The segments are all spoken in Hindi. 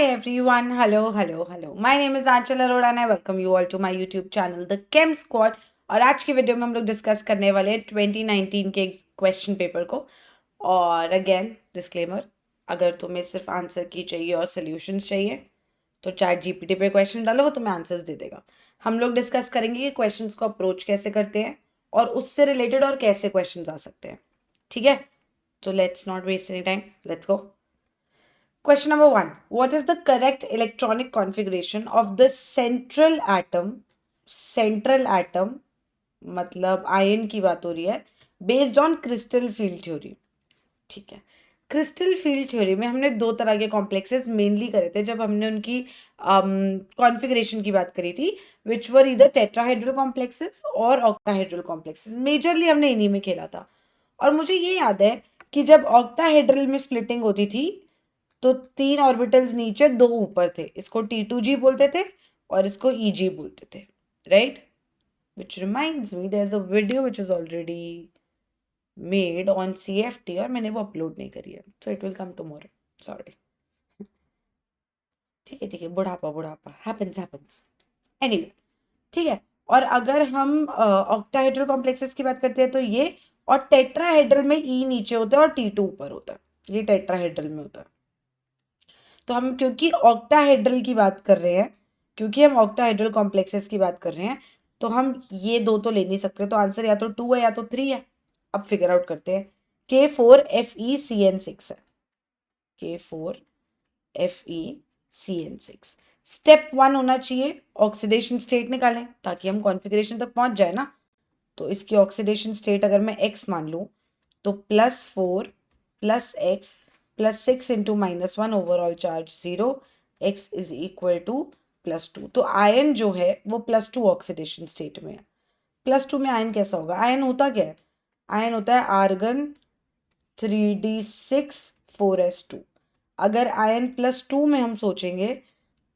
everyone. Hello. My name is Aanchal Arora and I welcome you all to my YouTube channel The Chem Squad. और आज की वीडियो में हम लोग डिस्कस करने वाले हैं 2019 के क्वेश्चन पेपर को। और अगेन डिस्क्लेमर, अगर तुम्हें सिर्फ आंसर की चाहिए और सोल्यूशंस चाहिए तो चैट जीपीटी पे क्वेश्चन डालो, वो तुम्हें आंसर्स दे देगा। हम लोग डिस्कस करेंगे कि क्वेश्चंस को अप्रोच कैसे करते हैं और उससे रिलेटेड और कैसे क्वेश्चंस आ सकते हैं। ठीक है, तो let's not waste any time, let's go. Question number 1. What is the correct electronic configuration of the central atom? Central atom मतलब आयन की बात हो रही है, based on crystal field theory. ठीक है, क्रिस्टल फील्ड थ्योरी में हमने दो तरह के कॉम्प्लेक्सेस मेनली करे थे जब हमने उनकी कॉन्फ़िगरेशन की बात करी थी, विच वर इधर टेट्राहेड्रल कॉम्प्लेक्सेस और ऑक्टाहेड्रल कॉम्प्लेक्सेस। मेजरली हमने इन्हीं में खेला था। और मुझे ये याद है कि जब ऑक्टाहेड्रल में स्प्लिटिंग होती थी तो 3 ऑर्बिटल्स नीचे 2 ऊपर थे, इसको T2G बोलते थे और इसको EG बोलते थे, right? Which reminds me, there's a video which is already made on CFT और मैंने वो अपलोड नहीं करी है, so it will come tomorrow. Sorry. ठीक है, बुढ़ापा happens. Anyway, ठीक है। और अगर हम ऑक्टाहेड्रल कॉम्प्लेक्सेस की बात करते हैं तो ये, और टेट्राहेड्रल में E नीचे होता है और T2 ऊपर होता है, ये टेट्राहेड्रल में होता है। तो हम क्योंकि ऑक्टाहेड्रल की बात कर रहे हैं, क्योंकि हम ऑक्टाहेड्रल कॉम्प्लेक्सेस की बात कर रहे हैं, तो हम ये दो तो ले नहीं सकते, तो आंसर या तो 2 है या तो 3 है। अब फिगर आउट करते हैं। K4FeCN6 है, K4FeCN6। स्टेप 1 होना चाहिए, ऑक्सीडेशन स्टेट निकालें ताकि हम कॉन्फ़िगरेशन तक पहुंच जाए ना। तो इसकी ऑक्सीडेशन स्टेट अगर मैं x मान लूं तो +4 + x + 6 × -1 overall charge 0, x is equal to +2। तो आयन जो है वो +2 ऑक्सीडेशन स्टेट में है। +2 में आयन कैसा होगा? आयन होता क्या है? आयन होता है आर्गन 3d6 4s2। अगर आयन +2 में हम सोचेंगे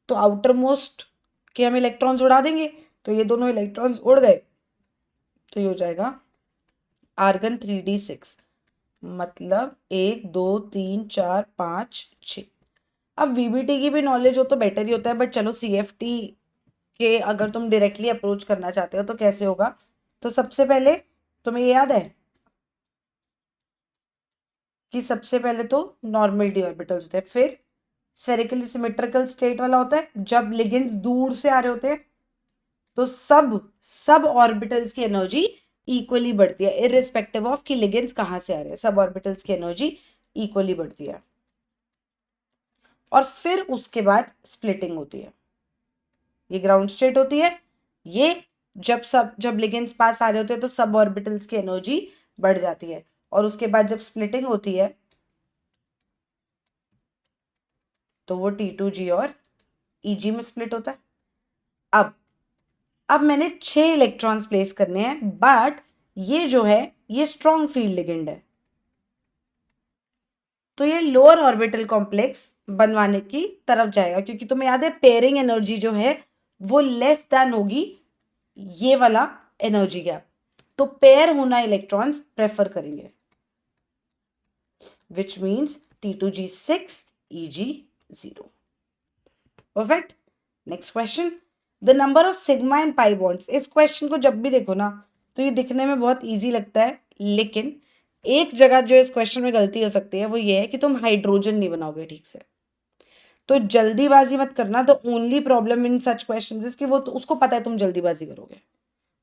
तो आउटर मोस्ट के हम इलेक्ट्रॉन्स उड़ा देंगे, तो ये दोनों इलेक्ट्रॉन्स उड़ गए, तो ये हो जाएगा आर्गन 3d6, मतलब 1 2 3 4 5 6। अब वीबीटी की भी नॉलेज हो तो बेटर ही होता है, बट चलो सीएफटी के अगर तुम डायरेक्टली अप्रोच करना चाहते हो तो कैसे होगा? तो सबसे पहले तुम्हें ये याद है कि सबसे पहले तो नॉर्मल डी ऑर्बिटल्स होते हैं, फिर स्फेरिकली सिमेट्रिकल स्टेट वाला होता है, जब लिगेंड्स दूर से आ रहे होते हैं तो सब ऑर्बिटल्स की एनर्जी इक्वली बढ़ती है, इररिस्पेक्टिव ऑफ कि लिगेंड्स कहाँ से आ रहे हैं, सब ऑर्बिटल्स की एनर्जी इक्वली बढ़ती है। और फिर उसके बाद स्प्लिटिंग होती है, ये ग्राउंड स्टेट होती है। ये जब लिगेंड्स पास आ रहे होते हैं तो सब ऑर्बिटल्स की एनर्जी बढ़ जाती है, और उसके बाद जब स्प्लिटिंग होती है तो वो T2G और EG में स्प्लिट होता है। अब मैंने 6 इलेक्ट्रॉन्स प्लेस करने हैं, बट ये जो है ये स्ट्रॉन्ग फील्ड लिगेंड है, तो ये लोअर ऑर्बिटल कॉम्प्लेक्स बनवाने की तरफ जाएगा, क्योंकि तुम्हें याद है पेयरिंग एनर्जी जो है वो लेस देन होगी ये वाला एनर्जी गैप, तो पेयर होना इलेक्ट्रॉन्स प्रेफर करेंगे, which means T2G6 EG0। Perfect. Next question, the number of sigma and pi bonds. इस क्वेश्चन को जब भी देखो ना तो ये दिखने में बहुत इजी लगता है, लेकिन एक जगह जो इस क्वेश्चन में गलती हो सकती है वो ये है कि तुम हाइड्रोजन नहीं बनाओगे ठीक से। तो जल्दीबाजी मत करना। The only problem in such questions is कि वो तो उसको पता है तुम जल्दीबाजी करोगे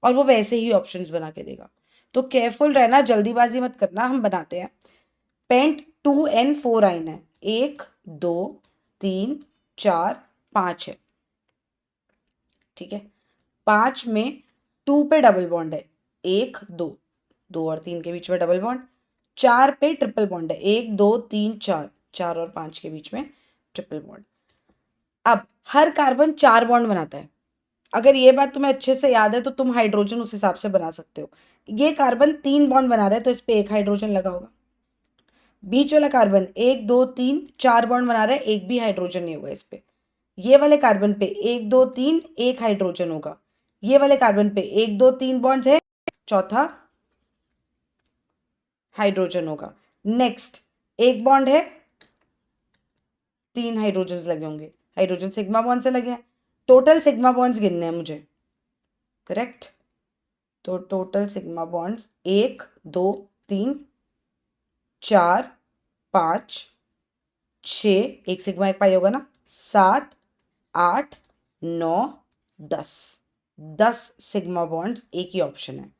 और वो वैसे ही ऑप्शंस बना के देगा, तो केयरफुल रहना, जल्दीबाजी मत करना। हम बनाते हैं। पेंट 2n4 आइन है, 1 2 3 4 5 है, ठीक है। 5 में 2 पे डबल बॉन्ड है, 1 2, 2 और 3 के बीच में डबल बॉन्ड। 4 पे ट्रिपल बॉन्ड है, 1 2 3 4, 4 और 5 के बीच में ट्रिपल बॉन्ड। अब हर कार्बन 4 बॉन्ड बनाता है। अगर ये बात तुम्हें अच्छे से याद है तो तुम हाइड्रोजन उस हिसाब से बना सकते हो। ये कार्बन 3 बॉन्ड बना रहा है तो इस पे 1 हाइड्रोजन लगा होगा। बीच वाला कार्बन 1 2 3 4 बॉन्ड बना रहा है, एक भी हाइड्रोजन नहीं होगा इस पे। ये वाले कार्बन पे 1 2 3 1 हाइड्रोजन होगा। ये वाले कार्बन पे 1 2 3 बॉन्ड्स है, चौथा हाइड्रोजन होगा। नेक्स्ट एक बॉन्ड है, 3 हाइड्रोजन लगे होंगे, हाइड्रोजन सिग्मा बॉन्ड से लगे हैं, टोटल सिग्मा बॉन्ड्स गिनने हैं मुझे, करेक्ट। तो टोटल सिग्मा बॉन्ड्स 1 2 3 4 5 6, एक सिग्मा एक पाई होगा ना, 7 8 9 10, 10 सिग्मा बॉन्ड्स एक ही ऑप्शन है।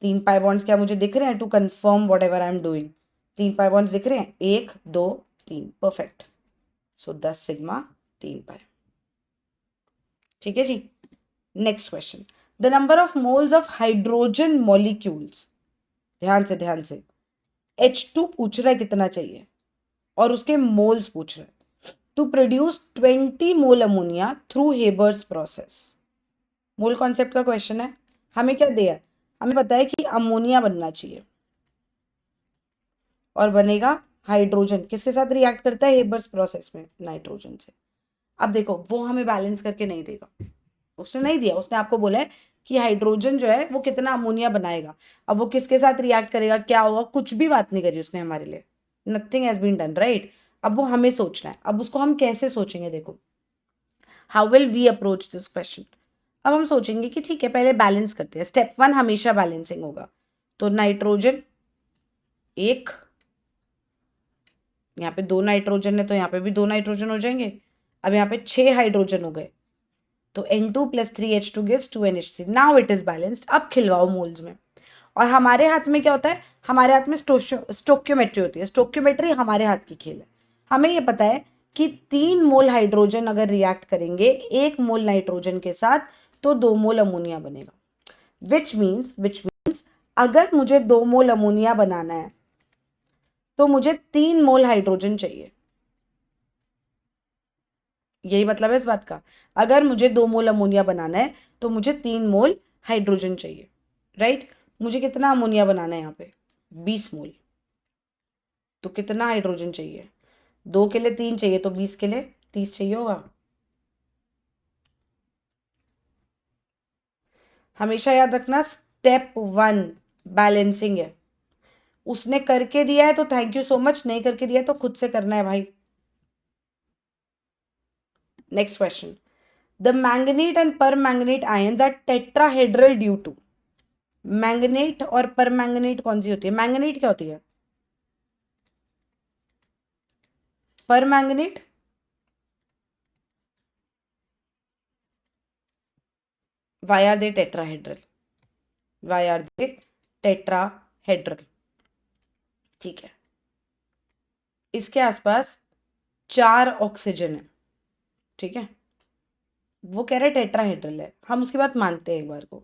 3 पाई बॉन्ड्स क्या मुझे दिख रहे हैं to confirm whatever I am doing? 3 pi bonds दिख रहे हैं, 1 2 3, परफेक्ट। सो 10 सिग्मा 3 पाई, ठीक है जी। Next question, the number of moles of hydrogen molecules, ध्यान से H2 पूछ रहा है कितना चाहिए और उसके मोल्स पूछ रहा है, to produce 20 mole ammonia through Haber's process. Mole concept का क्वेश्चन है, हमें क्या दिया है, हमें पता है कि अमोनिया बनना चाहिए और बनेगा हाइड्रोजन, किसके साथ रिएक्ट करता है हेबर्स प्रोसेस में? नाइट्रोजन से। अब देखो वो हमें बैलेंस करके नहीं देगा, उसने नहीं दिया, उसने आपको बोला है कि हाइड्रोजन जो है वो कितना अमोनिया बनाएगा। अब वो किसके साथ रिएक्ट करेगा, क्या होगा, कुछ भी बात नहीं करी उसने हमारे लिए, nothing has been done, right. अब वो हमें सोचना है, अब उसको हम कैसे सोचेंगे, देखो how will we approach this question. अब हम सोचेंगे कि ठीक है पहले बैलेंस करते हैं, स्टेप 1 हमेशा बैलेंसिंग होगा। तो नाइट्रोजन एक, यहाँ पे 2 नाइट्रोजन है तो यहाँ पे भी 2 नाइट्रोजन हो जाएंगे। अब यहाँ पे 6 हाइड्रोजन हो गए, तो N2 + 3H2 gives 2NH3। Now it is balanced. अब खिलवाओ मोल्स में, और हमारे हाथ में क्या होता है, हमारे हाथ में स्टोक्योमेट्री होती है। स्टोक्योमेट्री हमारे हाथ की खेल है। हमें ये पता है कि 3 मोल हाइड्रोजन अगर रिएक्ट करेंगे 1 मोल नाइट्रोजन के साथ तो 2 मोल अमोनिया बनेगा। विच मीन्स अगर मुझे 2 मोल अमोनिया बनाना है तो मुझे 3 मोल हाइड्रोजन चाहिए। यही मतलब है इस बात का, अगर मुझे 2 मोल अमोनिया बनाना है तो मुझे 3 मोल हाइड्रोजन चाहिए, राइट। मुझे कितना अमोनिया बनाना है यहाँ पे, 20 मोल। तो कितना हाइड्रोजन चाहिए, 2 के लिए 3 चाहिए तो 20 के लिए 30 चाहिए होगा। हमेशा याद रखना स्टेप 1 बैलेंसिंग है। उसने करके दिया है तो थैंक यू सो मच, नहीं करके दिया है तो खुद से करना है भाई। Next question, the manganate and permanganate ions are tetrahedral due to. Manganate और परमैंगनीट कौन सी होती है, मैंगनीट क्या होती है, permanganate why are they tetrahedral, why are they tetrahedral, ठीक है। इसके आसपास 4 ऑक्सीजन है, ठीक है। वो कह रहे टेट्राहेड्रल है, हम उसकी बात मानते हैं एक बार को।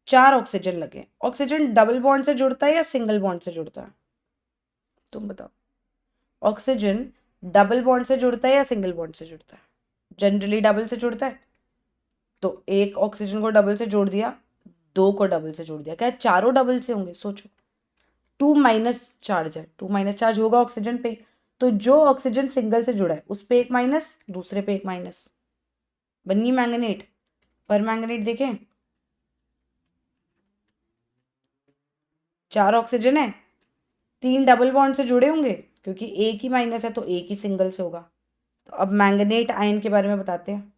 4 ऑक्सीजन लगे, ऑक्सीजन डबल बॉन्ड से जुड़ता है या सिंगल बॉन्ड से जुड़ता है, तुम बताओ। ऑक्सीजन डबल बॉन्ड से जुड़ता है या सिंगल बॉन्ड से जुड़ता है? जनरली डबल से जुड़ता है। तो एक ऑक्सीजन को डबल से जोड़ दिया, 2 को डबल से जोड़ दिया, क्या चारों डबल से होंगे, सोचो। 2 माइनस चार्ज है, 2 माइनस चार्ज होगा ऑक्सीजन पे, तो जो ऑक्सीजन सिंगल से जुड़ा है उस पे एक माइनस, दूसरे पे एक माइनस, बनी मैंगनेट। पर मैंगनेट देखें, 4 ऑक्सीजन है, 3 डबल बॉन्ड से जुड़े होंगे क्योंकि एक ही माइनस है तो एक ही सिंगल से होगा। तो अब मैंगनेट आयन के बारे में बताते हैं।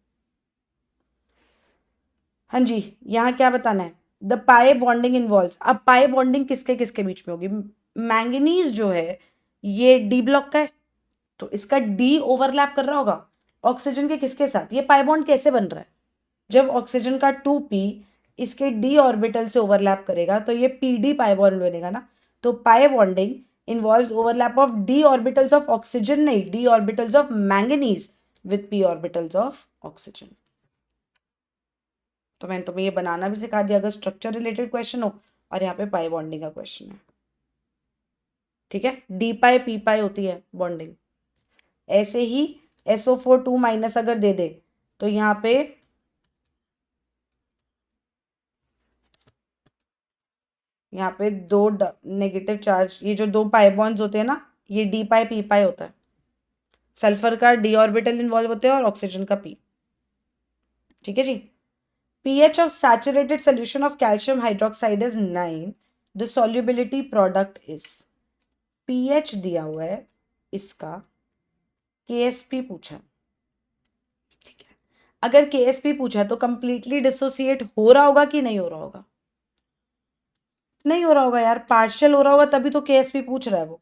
हाँ जी, यहाँ क्या बताना है, द पाई बॉन्डिंग इन्वॉल्व्स। अब पाई बॉन्डिंग किसके किसके बीच में होगी, मैंगनीज जो है ये डी ब्लॉक का है तो इसका डी ओवरलैप कर रहा होगा ऑक्सीजन के किसके साथ। ये पाई बॉन्ड कैसे बन रहा है, जब ऑक्सीजन का 2p इसके डी ऑर्बिटल से ओवरलैप करेगा तो ये pd पाई बॉन्ड बनेगा ना। तो pi bonding involves overlap of d orbitals of oxygen, नहीं d orbitals of manganese with p orbitals of oxygen. तो मैंने तुम्हें ये बनाना भी सिखा दिया अगर स्ट्रक्चर रिलेटेड क्वेश्चन हो, और यहाँ पे पाई बॉन्डिंग का क्वेश्चन है, ठीक है। डी पाई पी पाई होती है बॉन्डिंग। ऐसे ही SO4 2 माइनस अगर दे दे तो यहाँ पे दो नेगेटिव चार्ज, ये जो 2 पाई बॉन्ड्स होते हैं ना, ये डी पाई पी पाई होता है। सल्फर का डी ऑर्बिटल इन्वॉल्व होते हैं और ऑक्सीजन का पी, ठीक है जी। pH of saturated solution of calcium hydroxide is 9, the solubility product is। pH दिया हुआ है इसका, KSP पूछा, अगर केएसपी पूछा है तो कंप्लीटली डिसोसिएट हो रहा होगा कि नहीं हो रहा होगा? नहीं हो रहा होगा यार, पार्शियल हो रहा होगा तभी तो केएसपी पूछ रहा है वो।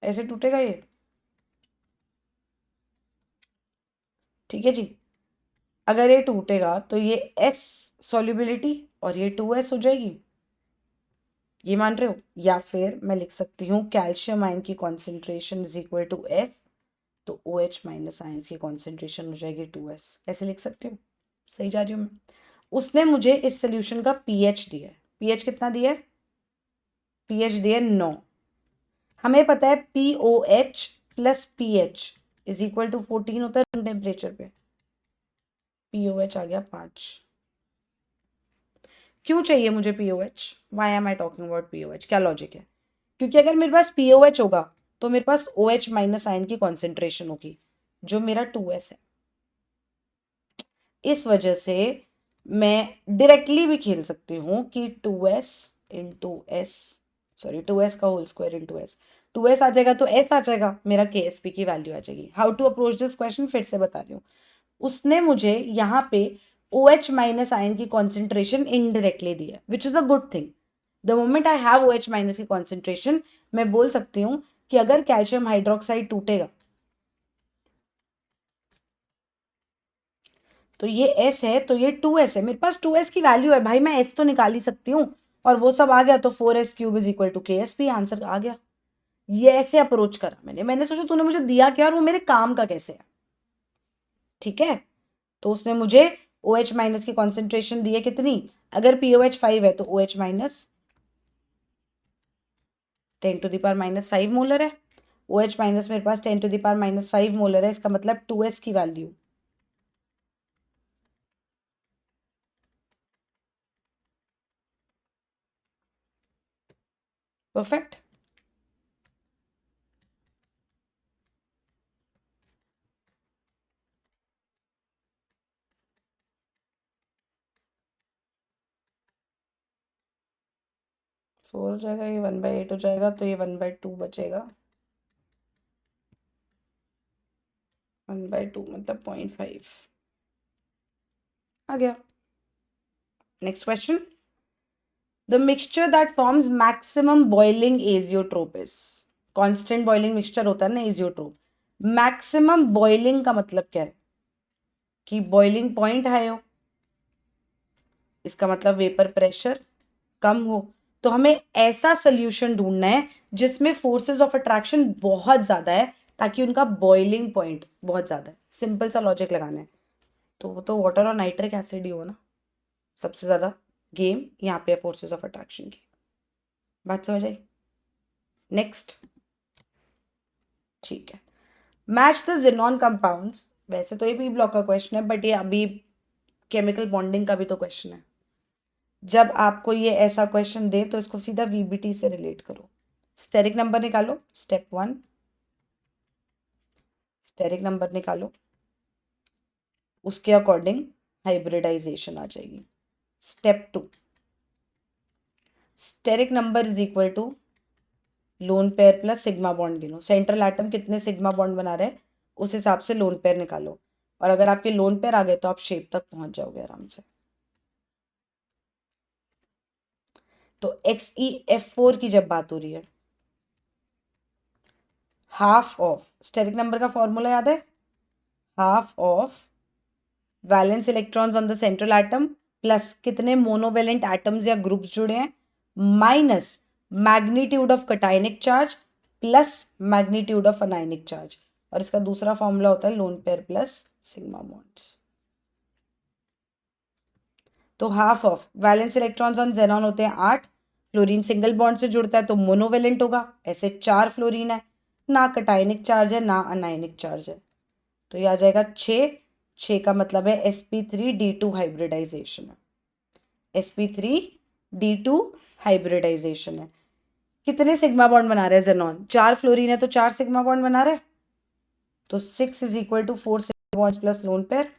ऐसे टूटेगा ये, ठीक है जी। अगर ये टूटेगा तो ये एस सॉल्युबिलिटी और ये 2s हो जाएगी, ये मान रहे हो? या फिर मैं लिख सकती हूँ कैल्शियम आयन की concentration is equal to F, तो ओ एच माइनस आयन की कॉन्सेंट्रेशन हो जाएगी 2s। ऐसे लिख सकते हो? सही जा रही हूँ मैं? उसने मुझे इस सोल्यूशन का पीएच दिया है। पीएच कितना दिया है? पीएच दिया है 9। हमें पता है P O H plus P H is equal to 14 होता है रूम टेम्परेचर पे। पी ओ एच आ गया 5। क्यों चाहिए मुझे P O H? Why am I talking about P O H? क्या लॉजिक है? क्योंकि अगर मेरे पास पी ओ एच होगा तो मेरे पास ओ एच माइनस आयन की कॉन्सेंट्रेशन होगी, जो मेरा 2s है। इस वजह से मैं डायरेक्टली भी खेल सकती हूँ कि 2s into S, sorry 2s का whole square into S, 2s आ जाएगा तो s आ जाएगा, मेरा के एस पी की वैल्यू आ जाएगी। How to approach this question फिर से बता रही हूँ। उसने मुझे यहाँ पे ओ एच माइनस आयन की कॉन्सेंट्रेशन इनडायरेक्टली दी है, which is a good thing. The moment I have O H minus की कॉन्सेंट्रेशन, मैं बोल सकती हूँ कि अगर कैल्शियम हाइड्रोक्साइड टूटेगा तो ये S है, तो ये 2s है। मेरे पास 2s की वैल्यू है भाई, मैं s तो निकाल ही सकती हूँ। और वो सब आ गया तो 4s cube is equal to K S P, answer आ गया। ये ऐसे अप्रोच करा मैंने सोचा तूने मुझे दिया क्या और वो मेरे काम का कैसे है, ठीक है। तो उसने मुझे ओ एच माइनस की कॉन्सेंट्रेशन दी है कितनी? अगर पी ओ एच 5 है तो ओ एच माइनस 10⁻⁻5 मोलर है। ओ एच माइनस मेरे पास 10⁻⁻5 मोलर है, इसका मतलब 2s की वैल्यू परफेक्ट। 4 हो जाएगा, ये 1/8 हो जाएगा, तो ये 1/2 बचेगा। 1/2 मतलब 0.5 आ गया। Next question. The mixture that forms maximum boiling azeotrope is, constant boiling mixture होता है ना एजियोट्रोप। मैक्सिमम बॉइलिंग का मतलब क्या है? कि बॉइलिंग पॉइंट हाई हो, इसका मतलब वेपर प्रेशर कम हो। तो हमें ऐसा सोल्यूशन ढूंढना है जिसमें फोर्सेस ऑफ अट्रैक्शन बहुत ज्यादा है, ताकि उनका बॉइलिंग पॉइंट बहुत ज्यादा है। सिंपल सा लॉजिक लगाना है। तो वो तो वाटर और नाइट्रिक एसिड ही हो ना, सबसे ज्यादा गेम यहाँ पे है फोर्सेस ऑफ अट्रैक्शन की। बात समझ आई? नेक्स्ट, ठीक है। मैच द जेनॉन कंपाउंड्स, वैसे तो ये पी ब्लॉक का क्वेश्चन है बट ये अभी केमिकल बॉन्डिंग का भी तो क्वेश्चन है। जब आपको ये ऐसा क्वेश्चन दे तो इसको सीधा वीबीटी से रिलेट करो। स्टेरिक नंबर निकालो, स्टेप 1। स्टेरिक नंबर निकालो, उसके अकॉर्डिंग हाइब्रिडाइजेशन आ जाएगी। Step 2, steric number is equal to lone pair plus sigma bond गिनो। सेंट्रल एटम कितने सिग्मा बॉन्ड बना रहे हैं उस हिसाब से लोन पेयर निकालो, और अगर आपके लोन पेयर आ गए तो आप शेप तक पहुंच जाओगे आराम से। तो XeF4 की जब बात हो रही है, हाफ ऑफ, स्टेरिक नंबर का फॉर्मूला याद है? Half of valence electrons on the central atom plus कितने मोनोवेलेंट एटम्स या ग्रुप्स जुड़े हैं, minus magnitude of cationic charge plus magnitude of anionic charge. और इसका दूसरा फॉर्मूला होता है lone pair plus sigma bonds. तो half of valence electrons on xenon होते हैं 8, फ्लोरीन सिंगल बॉन्ड से जुड़ता है तो मोनोवेलेंट होगा, ऐसे 4 फ्लोरीन है, ना कटायनिक चार्ज है ना अनायनिक चार्ज है, तो ये आ जाएगा 6। 6 का मतलब है sp3d2 हाइब्रिडाइजेशन है। sp3d2 हाइब्रिडाइजेशन है। कितने सिग्मा बॉन्ड बना रहे हैं जेनॉन? 4 फ्लोरीन है तो 4 सिग्मा बॉन्ड बना रहे हैं, तो 6 is equal to 4 sigma bonds plus lone pair.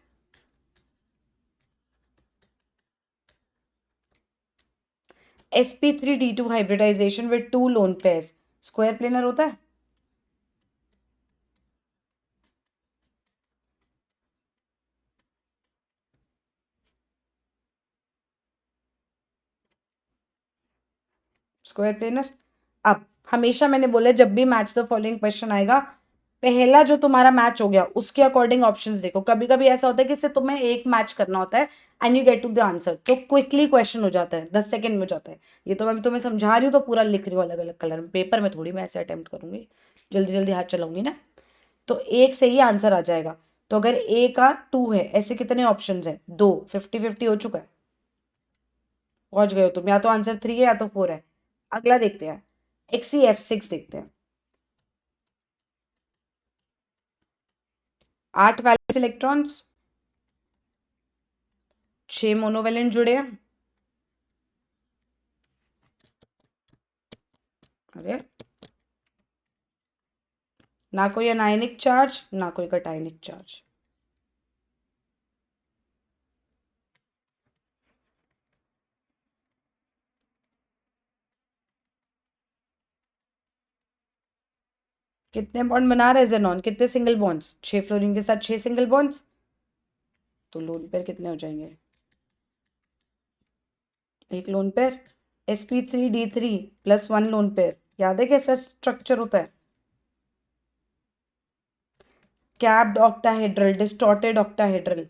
sp3d2 hybridisation with 2 lone pairs square planar होता है? Square planar. अब हमेशा मैंने बोला जब भी मैच द फॉलोइंग क्वेश्चन आएगा, पहला जो तुम्हारा मैच हो गया उसके अकॉर्डिंग ऑप्शंस देखो। कभी कभी ऐसा होता है कि सिर्फ तुम्हें एक मैच करना होता है and you get to the answer, तो क्विकली क्वेश्चन हो जाता है, 10 सेकंड में हो जाता है। ये तो मैं तुम्हें समझा रही हूँ तो पूरा लिख रही हूँ अलग अलग कलर में, पेपर में थोड़ी मैं ऐसे अटेम्प्ट करूंगी, जल्दी जल्दी हाथ चलाऊंगी ना। तो एक से ही आंसर आ जाएगा। तो अगर ए का 2 है, ऐसे कितने ऑप्शन है? 2, 50-50 हो चुका है, पहुंच गए हो तुम। या तो आंसर 3 है या तो 4 है। अगला देखते हैं, XeF6 देखते हैं। 8 वैलेंस इलेक्ट्रॉन्स, 6 मोनोवेलेंट जुड़े हैं। अरे ना कोई अनायनिक चार्ज ना कोई कटायनिक चार्ज। कितने बॉन्ड बना रहे जेनॉन? कितने सिंगल बॉन्ड्स? 6 फ्लोरीन के साथ 6 सिंगल बॉन्ड्स। तो लोन पेयर कितने हो जाएंगे? एक lone pair sp3d3 plus 1 lone pair. याद है कैसा स्ट्रक्चर होता है? कैप्ड ऑक्टाहेड्रल, डिस्टॉर्टेड ऑक्टाहेड्रल,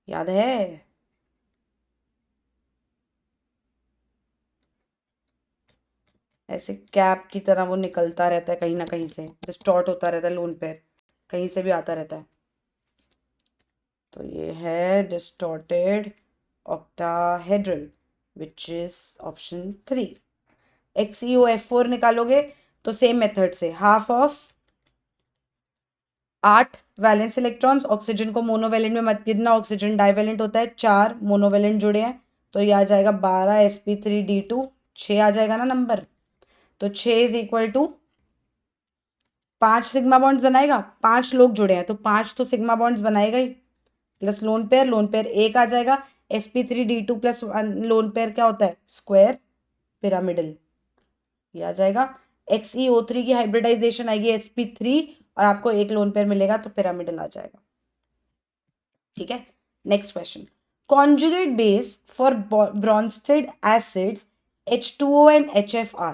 याद है? ऐसे कैप की तरह वो निकलता रहता है, कहीं ना कहीं से डिस्टॉर्ट होता रहता है लोन पेयर, कहीं से भी आता रहता है। तो ये है distorted octahedral which is option 3। XeOF4 निकालोगे तो सेम मेथड से half of 8 valence electrons, oxygen को मोनोवेलेंट में मत गिनना, ऑक्सीजन डाइवेलेंट होता है, 4 मोनोवेलेंट जुड़े हैं, तो ये आ जाएगा 12 sp3d2, 6 आ जाएगा ना नंबर। तो 6 is equal to 5 sigma bonds बनाएगा, 5 लोग जुड़े हैं तो 5 तो सिग्मा बॉन्ड्स बनाएगा ही, प्लस लोन पेयर एक आ जाएगा। sp3d2 प्लस लोन पेयर क्या होता है? स्क्वायर पिरामिडल, ये आ जाएगा। XeO3 की हाइब्रिडाइजेशन आएगी sp3 और आपको एक लोन पेयर मिलेगा तो पिरामिडल आ जाएगा। ठीक है, next question. Conjugate base for Brønsted acids H2O and HFR।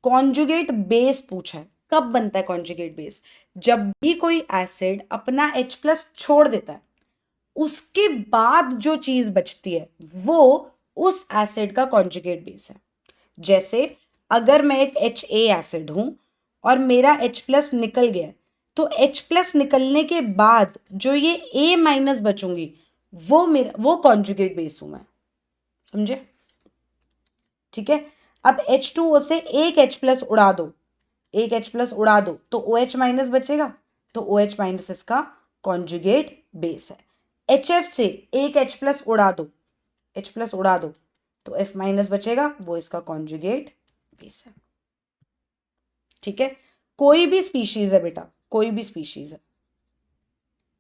Conjugate base पूछा है, कब बनता है कॉन्जुगेट बेस? जब भी कोई एसिड अपना H प्लस छोड़ देता है, उसके बाद जो चीज बचती है वो उस एसिड का कॉन्जुगेट बेस है। जैसे अगर मैं एक HA एसिड हूं और मेरा H प्लस निकल गया, तो H प्लस निकलने के बाद जो ये A माइनस बचूंगी वो कॉन्जुगेट बेस हूं मैं, समझे? ठीक है, अब H2O से एक H प्लस उड़ा दो, एक H प्लस उड़ा दो तो OH माइनस बचेगा, तो OH माइनस इसका कॉन्जुगेट बेस है। HF से एक H प्लस उड़ा दो, H प्लस उड़ा दो तो F माइनस बचेगा, वो इसका कॉन्जुगेट बेस है। ठीक है, कोई भी स्पीशीज है बेटा, कोई भी स्पीशीज है,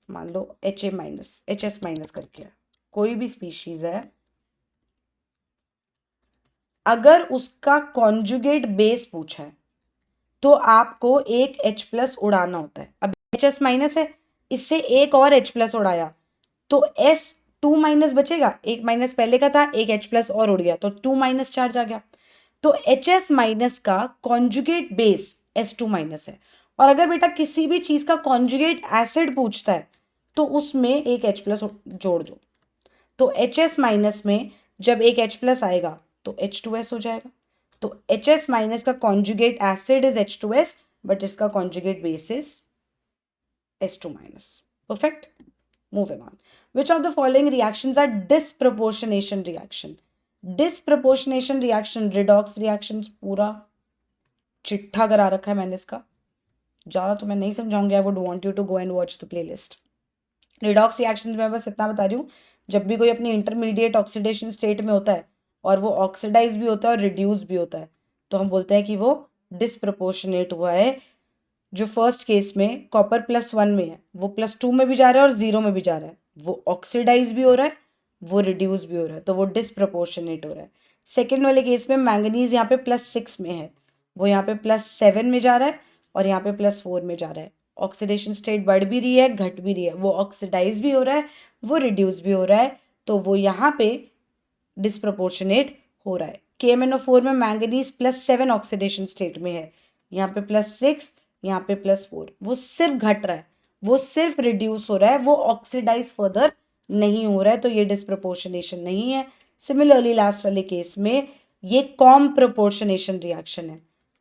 मान लो HA माइनस HS माइनस करके है, कोई भी स्पीशीज है, अगर उसका कॉन्जुगेट बेस पूछा है तो आपको एक H प्लस उड़ाना होता है। अब HS माइनस है, इससे एक और H प्लस उड़ाया तो S2 माइनस बचेगा, एक माइनस पहले का था, एक H प्लस और उड़ गया तो 2 माइनस चार्ज आ गया। तो HS माइनस का कॉन्जुगेट बेस S2 माइनस है। और अगर बेटा किसी भी चीज का कॉन्जुगेट एसिड पूछता है तो उसमें एक H प्लस जोड़ दो, तो HS माइनस में जब एक H प्लस आएगा तो H2S हो जाएगा। तो HS माइनस का conjugate acid is H2S, but इसका conjugate base is S2 minus. Perfect, moving on. Which of the following reactions are disproportionation reaction? Disproportionation reaction, redox reactions, पूरा चिट्ठा करा रखा है मैंने इसका, ज़्यादा तो मैं नहीं समझाऊंगी। I would want you to go and watch the playlist. Redox reactions में बस इतना बता रही हूँ, जब भी कोई अपनी इंटरमीडिएट ऑक्सीडेशन स्टेट में होता है और वो ऑक्सीडाइज भी होता है और रिड्यूस भी होता है, तो हम बोलते हैं कि वो डिसप्रपोर्शनेट हुआ है। जो फर्स्ट केस में कॉपर +1 में है वो +2 में भी जा रहा है और 0 में भी जा रहा है, वो ऑक्सीडाइज भी हो रहा है वो रिड्यूस भी हो रहा है, तो वो डिसप्रपोर्शनेट हो रहा है। सेकेंड वाले केस में मैंगनीज यहाँ पे +6 में है, वो यहाँ पे +7 में जा रहा है और यहाँ पे +4 में जा रहा है। ऑक्सीडेशन स्टेट बढ़ भी रही है, घट भी रही है, वो ऑक्सीडाइज भी हो रहा है, वो रिड्यूस भी हो रहा है, तो वो यहाँ पे डिसप्रपोर्शनेट हो रहा है। KMnO4 में मैंगनीज +7 ऑक्सीडेशन स्टेट में है, यहाँ पे +6, यहाँ पे +4, वो सिर्फ घट रहा है, वो सिर्फ रिड्यूस हो रहा है, वो ऑक्सीडाइज फर्दर नहीं हो रहा है, तो ये डिसप्रपोर्शनेशन नहीं है। सिमिलरली लास्ट वाले केस में ये कॉम प्रोपोर्शनेशन रिएक्शन है,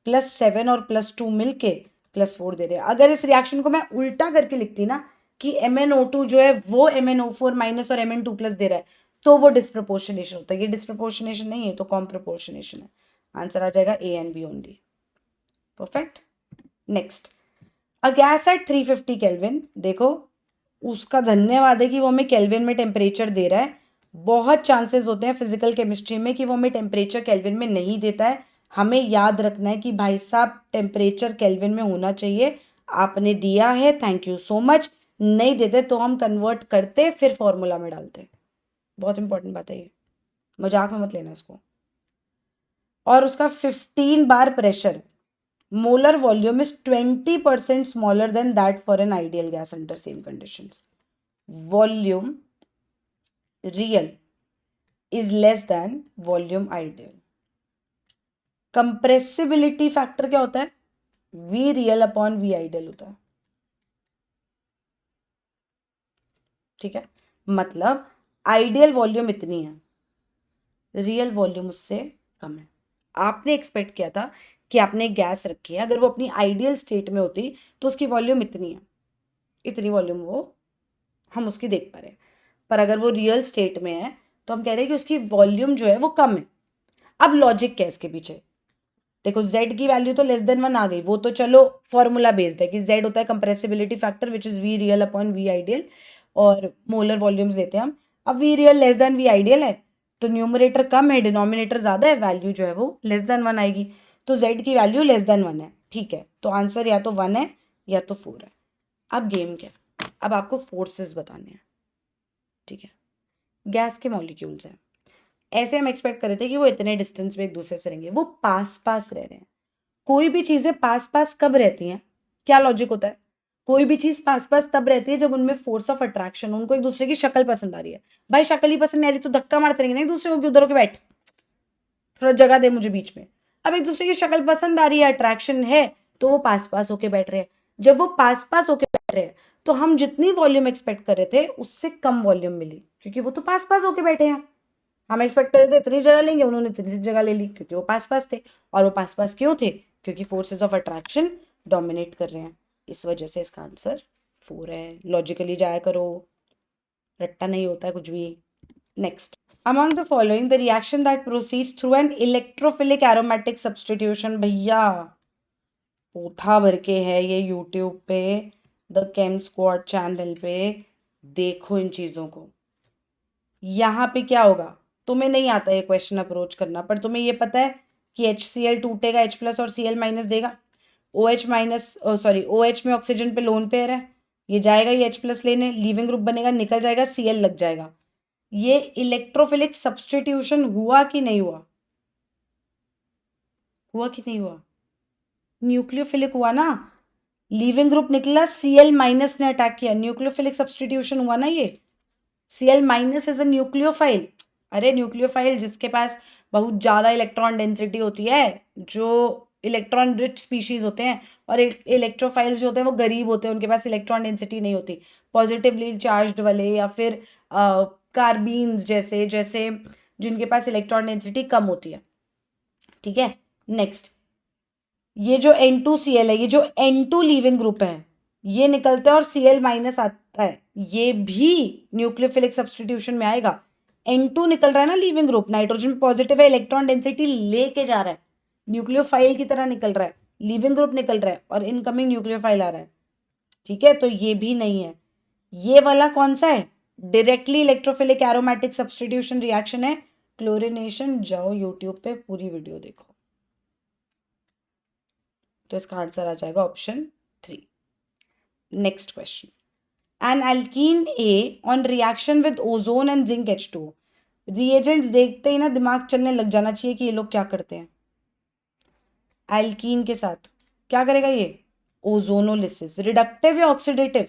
+7 और +2 मिलके +4 दे रहे हैं। अगर इस रिएक्शन को मैं उल्टा करके लिखती ना कि MnO2 जो है वो MnO4 माइनस और Mn2+ दे रहा है, तो वो डिसप्रपोर्शनेशन होता है। ये डिसप्रपोर्शनेशन नहीं है, तो कॉम प्रोपोर्शनेशन है। आंसर आ जाएगा A and B only. Perfect. Next, a gas at 350 kelvin, देखो उसका धन्यवाद है कि वो हमें केल्विन में टेम्परेचर दे रहा है। बहुत चांसेस होते हैं फिजिकल केमिस्ट्री में कि वो हमें टेम्परेचर केल्विन में नहीं देता है। हमें याद रखना है कि भाई साहब टेम्परेचर केल्विन में होना चाहिए। आपने दिया है, थैंक यू सो मच। नहीं देते तो हम कन्वर्ट करते, फिर फॉर्मूला में डालते। बहुत इंपॉर्टेंट बात है ये, मजाक में मत लेना इसको। और उसका 15 बार pressure, molar volume is 20% smaller than that for an ideal gas under same conditions. Volume real is less than volume ideal. Compressibility factor क्या होता है? V real upon V ideal होता है। ठीक है, मतलब आइडियल वॉल्यूम इतनी है, रियल वॉल्यूम उससे कम है। आपने एक्सपेक्ट किया था कि आपने एक गैस रखी है, अगर वो अपनी आइडियल स्टेट में होती तो उसकी वॉल्यूम इतनी है, इतनी वॉल्यूम वो हम उसकी देख पा रहे हैं। पर अगर वो रियल स्टेट में है तो हम कह रहे हैं कि उसकी वॉल्यूम जो है वो कम है। अब लॉजिक क्या है इसके पीछे? देखो z की वैल्यू तो <1 आ गई, वो तो चलो फॉर्मूला बेस्ड है कि z होता है compressibility factor which is v real upon v ideal, और मोलर वॉल्यूम्स लेते हैं हम। अब v रियल v आइडियल है तो न्यूमरेटर कम है, डिनोमिनेटर ज्यादा है, वैल्यू जो है वो <1 आएगी। तो z की वैल्यू <1 है, ठीक है, तो आंसर या तो 1 है या तो 4 है। अब गेम क्या, अब आपको फोर्सेस बताने हैं। ठीक है, गैस के मॉलिक्यूल्स हैं, ऐसे हम एक्सपेक्ट कर रहे थे कि वो इतने डिस्टेंस में एक दूसरे से रहेंगे, वो पास पास रह रहे हैं। कोई भी चीजें पास पास कब रहती हैं? क्या लॉजिक होता है? कोई भी चीज पास पास तब रहती है जब उनमें फोर्स ऑफ अट्रैक्शन, उनको एक दूसरे की शक्ल पसंद आ रही है। भाई शक्ल ही पसंद नहीं आ रही तो धक्का मारते रहेंगे ना एक दूसरे को कि उधर होके बैठ, थोड़ा जगह दे मुझे बीच में। अब एक दूसरे की शक्ल पसंद आ रही है, अट्रैक्शन है, तो वो पास पास होके बैठ रहे हैं। जब वो पास पास होके बैठ रहे हैं तो हम जितनी वॉल्यूम एक्सपेक्ट कर रहे थे उससे कम वॉल्यूम मिली, क्योंकि वो तो पास पास होके बैठे हैं। हम एक्सपेक्ट कर रहे थे इतनी जगह लेंगे, उन्होंने इतनी जगह ले ली क्योंकि वो पास पास थे। और वो पास पास क्यों थे? क्योंकि फोर्सेस ऑफ अट्रैक्शन डोमिनेट कर रहे हैं, इस वजह से इसका आंसर 4 है। लॉजिकली जाया करो, रट्टा नहीं होता है कुछ भी। Next, among the following the reaction that proceeds through an electrophilic aromatic substitution, भैया पोथा भर के है ये यूट्यूब पे, द केम स्क्वाड चैनल पे, देखो इन चीजों को। यहाँ पे क्या होगा, तुम्हें नहीं आता ये क्वेश्चन अप्रोच करना, पर तुम्हें ये पता है कि HCl टूटेगा, H+ और Cl- देगा। OH में ऑक्सीजन पे लोन पेयर है, ये जाएगा ये H+ लेने, लीविंग ग्रुप बनेगा, निकल जाएगा, Cl लग जाएगा। ये इलेक्ट्रोफिलिक सब्सटीट्यूशन हुआ कि नहीं हुआ? हुआ कि नहीं हुआ? न्यूक्लियोफिलिक हुआ ना, लीविंग ग्रुप निकला, Cl- ने अटैक किया, न्यूक्लियोफिलिक सब्सटीट्यूशन हुआ ना ये। Cl- is a nucleophile. अरे न्यूक्लियोफाइल जिसके पास बहुत ज्यादा इलेक्ट्रॉन डेंसिटी होती है, जो इलेक्ट्रॉन रिच स्पीशीज होते हैं, और इलेक्ट्रोफाइल्स जो होते हैं वो गरीब होते हैं, उनके पास इलेक्ट्रॉन डेंसिटी नहीं होती। पॉजिटिवली चार्ज्ड वाले या फिर कार्बीन्स जैसे जैसे जिनके पास इलेक्ट्रॉन डेंसिटी कम होती है। ठीक है, नेक्स्ट, ये जो N2Cl है, ये जो N2 लीविंग ग्रुप है, ये निकलता है और Cl- आता है, ये भी न्यूक्लियोफिलिक सब्सटीट्यूशन में आएगा। N2 निकल रहा है ना लीविंग ग्रुप, नाइट्रोजन पॉजिटिव है, इलेक्ट्रॉन डेंसिटी लेके जा रहा है, न्यूक्लियोफाइल की तरह निकल रहा है, लीविंग ग्रुप निकल रहा है और इनकमिंग न्यूक्लियोफाइल आ रहा है। ठीक है, तो ये भी नहीं है। ये वाला कौन सा है? Directly electrophilic aromatic substitution reaction है, क्लोरिनेशन। जाओ यूट्यूब पे पूरी वीडियो देखो। तो इसका आंसर आ जाएगा option 3। Next question, N alkene A on reaction with ozone and zinc H2। Reagents देखते ही ना दिमाग चलने लग जाना चाहिए कि ये लोग क्या करते हैं। एल्कीन के साथ क्या करेगा ये, ओजोनोलिसिस। रिडक्टिव या ऑक्सीडेटिव,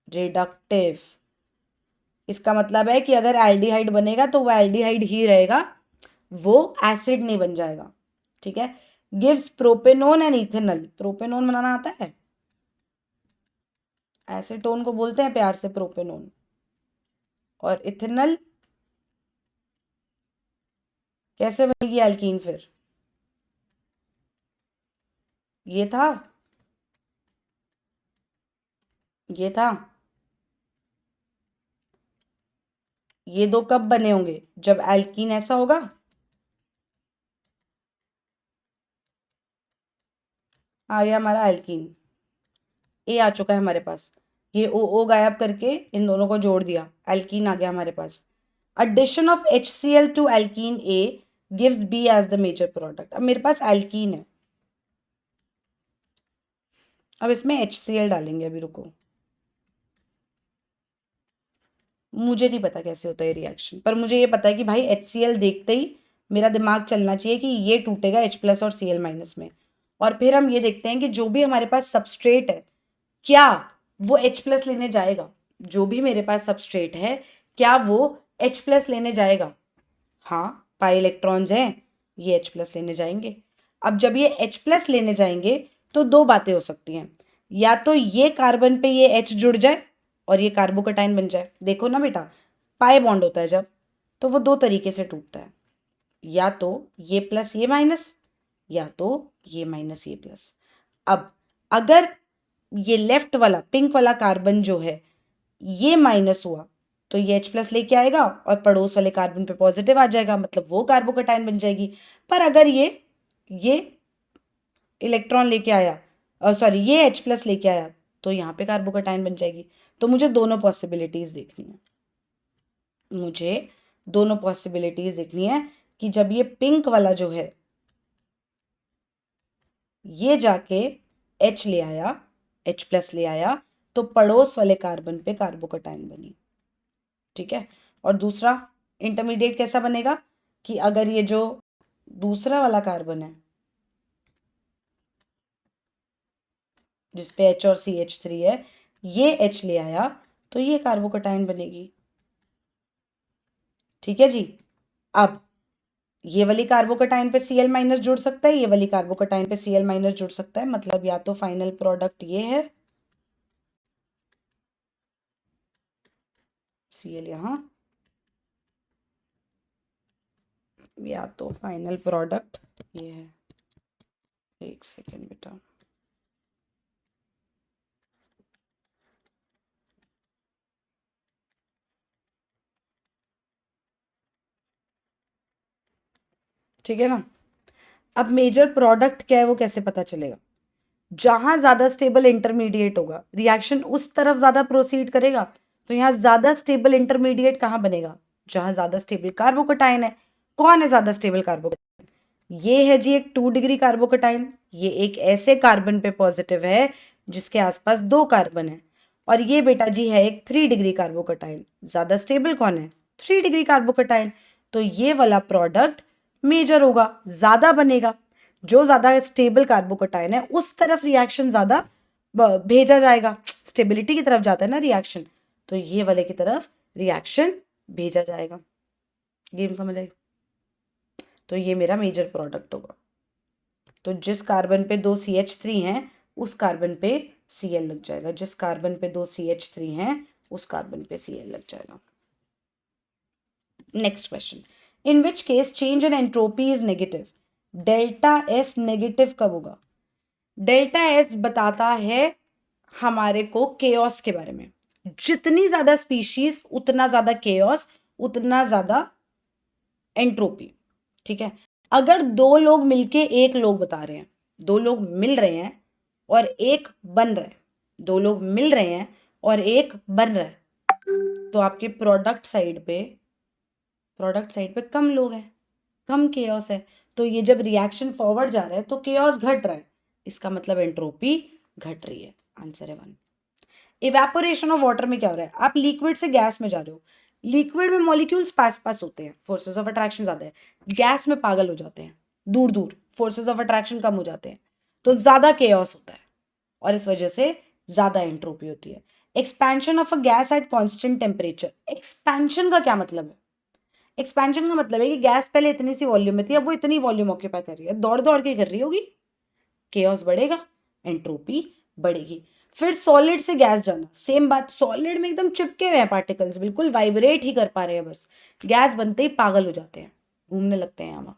रिडक्टिव। इसका मतलब है कि अगर एल्डिहाइड बनेगा तो वो एल्डिहाइड ही रहेगा, वो एसिड नहीं बन जाएगा। ठीक है। Gives propanone and ethanol. Propanone बनाना आता है, एसीटोन को बोलते हैं प्यार से प्रोपेनोन। और इथेनॉल कैसे बनेगी एल्कीन फिर, ये था, ये था। ये दो कब बने होंगे, जब एल्कीन ऐसा होगा, आ गया हमारा एल्कीन, ए आ चुका है हमारे पास। ये ओ गायब करके इन दोनों को जोड़ दिया, एल्कीन आ गया हमारे पास। addition of HCl to alkene A gives B as the major product। अब मेरे पास एल्कीन है, अब इसमें HCl डालेंगे, अभी रुको, मुझे नहीं पता कैसे होता है रिएक्शन, पर मुझे ये पता है कि भाई HCl देखते ही मेरा दिमाग चलना चाहिए कि ये टूटेगा H प्लस और Cl माइनस में। और फिर हम ये देखते हैं कि जो भी हमारे पास सबस्ट्रेट है, क्या वो H प्लस लेने जाएगा, जो भी मेरे पास सबस्ट्रेट है क्या वो H प्लस लेने जाएगा। हाँ, पाई इलेक्ट्रॉन्स हैं, ये H प्लस लेने जाएंगे। अब जब ये H प्लस लेने जाएंगे तो दो बातें हो सकती हैं, या तो ये कार्बन पे ये H जुड़ जाए और ये कार्बोकटाइन बन जाए। देखो ना बेटा, पाई बॉन्ड होता है जब, तो वो दो तरीके से टूटता है, या तो ये प्लस ये माइनस, या तो ये माइनस ये प्लस। अब अगर ये लेफ्ट वाला पिंक वाला कार्बन जो है ये माइनस हुआ तो ये H प्लस लेके आएगा और पड़ोस वाले कार्बन पे पॉजिटिव आ जाएगा, मतलब वो कार्बोकटाइन बन जाएगी। पर अगर ये इलेक्ट्रॉन लेके आया, सॉरी ये H प्लस लेके आया, तो यहाँ पे कार्बोकटाइन बन जाएगी। तो मुझे दोनों पॉसिबिलिटीज देखनी है, मुझे दोनों पॉसिबिलिटीज देखनी है कि जब ये पिंक वाला जो है ये जाके H ले आया, H प्लस ले आया, तो पड़ोस वाले कार्बन पे कार्बोकटाइन बनी। ठीक है। और दूसरा इंटरमीडिएट कैसा बनेगा कि अगर ये जो दूसरा वाला कार्बन है जिसपे H और CH3 है, ये H ले आया तो ये कार्बोकटाइन बनेगी। ठीक है जी। अब ये वाली कार्बोकटाइन पे Cl माइनस जुड़ सकता है, ये वाली कार्बोकटाइन पे Cl माइनस जुड़ सकता है, मतलब या तो फाइनल प्रोडक्ट ये है, Cl यहाँ, या तो फाइनल प्रोडक्ट ये है। एक सेकेंड बेटा, ठीक है ना। अब मेजर प्रोडक्ट क्या है वो कैसे पता चलेगा, जहां ज्यादा स्टेबल इंटरमीडिएट होगा रिएक्शन उस तरफ ज्यादा प्रोसीड करेगा। तो यहाँ ज्यादा स्टेबल इंटरमीडिएट कहाँ बनेगा, जहां ज्यादा स्टेबल कार्बोकटाइन है। कौन है ज्यादा स्टेबल कार्बोकटाइन, ये है जी एक 2 डिग्री कार्बोकटाइन, ये एक ऐसे कार्बन पे पॉजिटिव है जिसके आसपास 2 कार्बन है। और ये बेटा जी है एक 3 डिग्री कार्बोकटाइन, ज्यादा स्टेबल कौन है, 3 डिग्री कार्बोकटाइन। तो ये वाला प्रोडक्ट मेजर होगा, ज्यादा बनेगा। जो ज्यादा स्टेबल कार्बोकटाइन है उस तरफ रिएक्शन ज्यादा भेजा जाएगा, स्टेबिलिटी की तरफ जाता है ना रिएक्शन, तो ये वाले की तरफ रिएक्शन भेजा जाएगा। गेम समझ आई। तो ये मेरा मेजर प्रोडक्ट होगा। तो जिस कार्बन पे 2 CH3 हैं उस कार्बन पे Cl लग जाएगा, जिस कार्बन पे 2 CH3 हैं उस कार्बन पे Cl लग जाएगा। Next question, in which case change in entropy is negative. Delta S negative कब होगा, डेल्टा एस बताता है हमारे को केओस के बारे में। जितनी ज्यादा स्पीशीज उतना ज्यादा केओस, उतना ज्यादा एंट्रोपी। ठीक है। अगर दो लोग मिलके एक लोग बता रहे हैं, दो लोग मिल रहे हैं और एक बन रहा है, दो लोग मिल रहे हैं और एक बन रहा है, तो आपके प्रोडक्ट साइड पे कम लोग हैं, कम केओस है। तो ये जब रिएक्शन फॉरवर्ड जा रहा है तो केओस घट रहा है, इसका मतलब एंट्रोपी घट रही है। आंसर है 1। इवेपोरेशन ऑफ वाटर में क्या हो रहा है, आप लिक्विड से गैस में जा रहे हो, लिक्विड में मॉलिक्यूल्स पास पास होते हैं, फोर्सेस ऑफ अट्रैक्शन ज्यादा है, गैस में पागल हो जाते हैं, दूर दूर, फोर्सेस ऑफ अट्रैक्शन कम हो जाते हैं, तो ज्यादा केओस होता है और इस वजह से ज्यादा एंट्रोपी होती है। Expansion of a gas at constant temperature, expansion का क्या मतलब है, एक्सपेंशन का मतलब है कि गैस पहले इतनी सी वॉल्यूम में थी, अब वो इतनी वॉल्यूम ऑक्यूपाई कर रही है, दौड़ दौड़ के कर रही होगी, केओस बढ़ेगा, एंट्रोपी बढ़ेगी। फिर सॉलिड से गैस जाना, सेम बात, सॉलिड में एकदम चिपके हुए हैं पार्टिकल्स, बिल्कुल वाइब्रेट ही कर पा रहे हैं बस, गैस बनते ही पागल हो जाते हैं, घूमने लगते हैं वहां,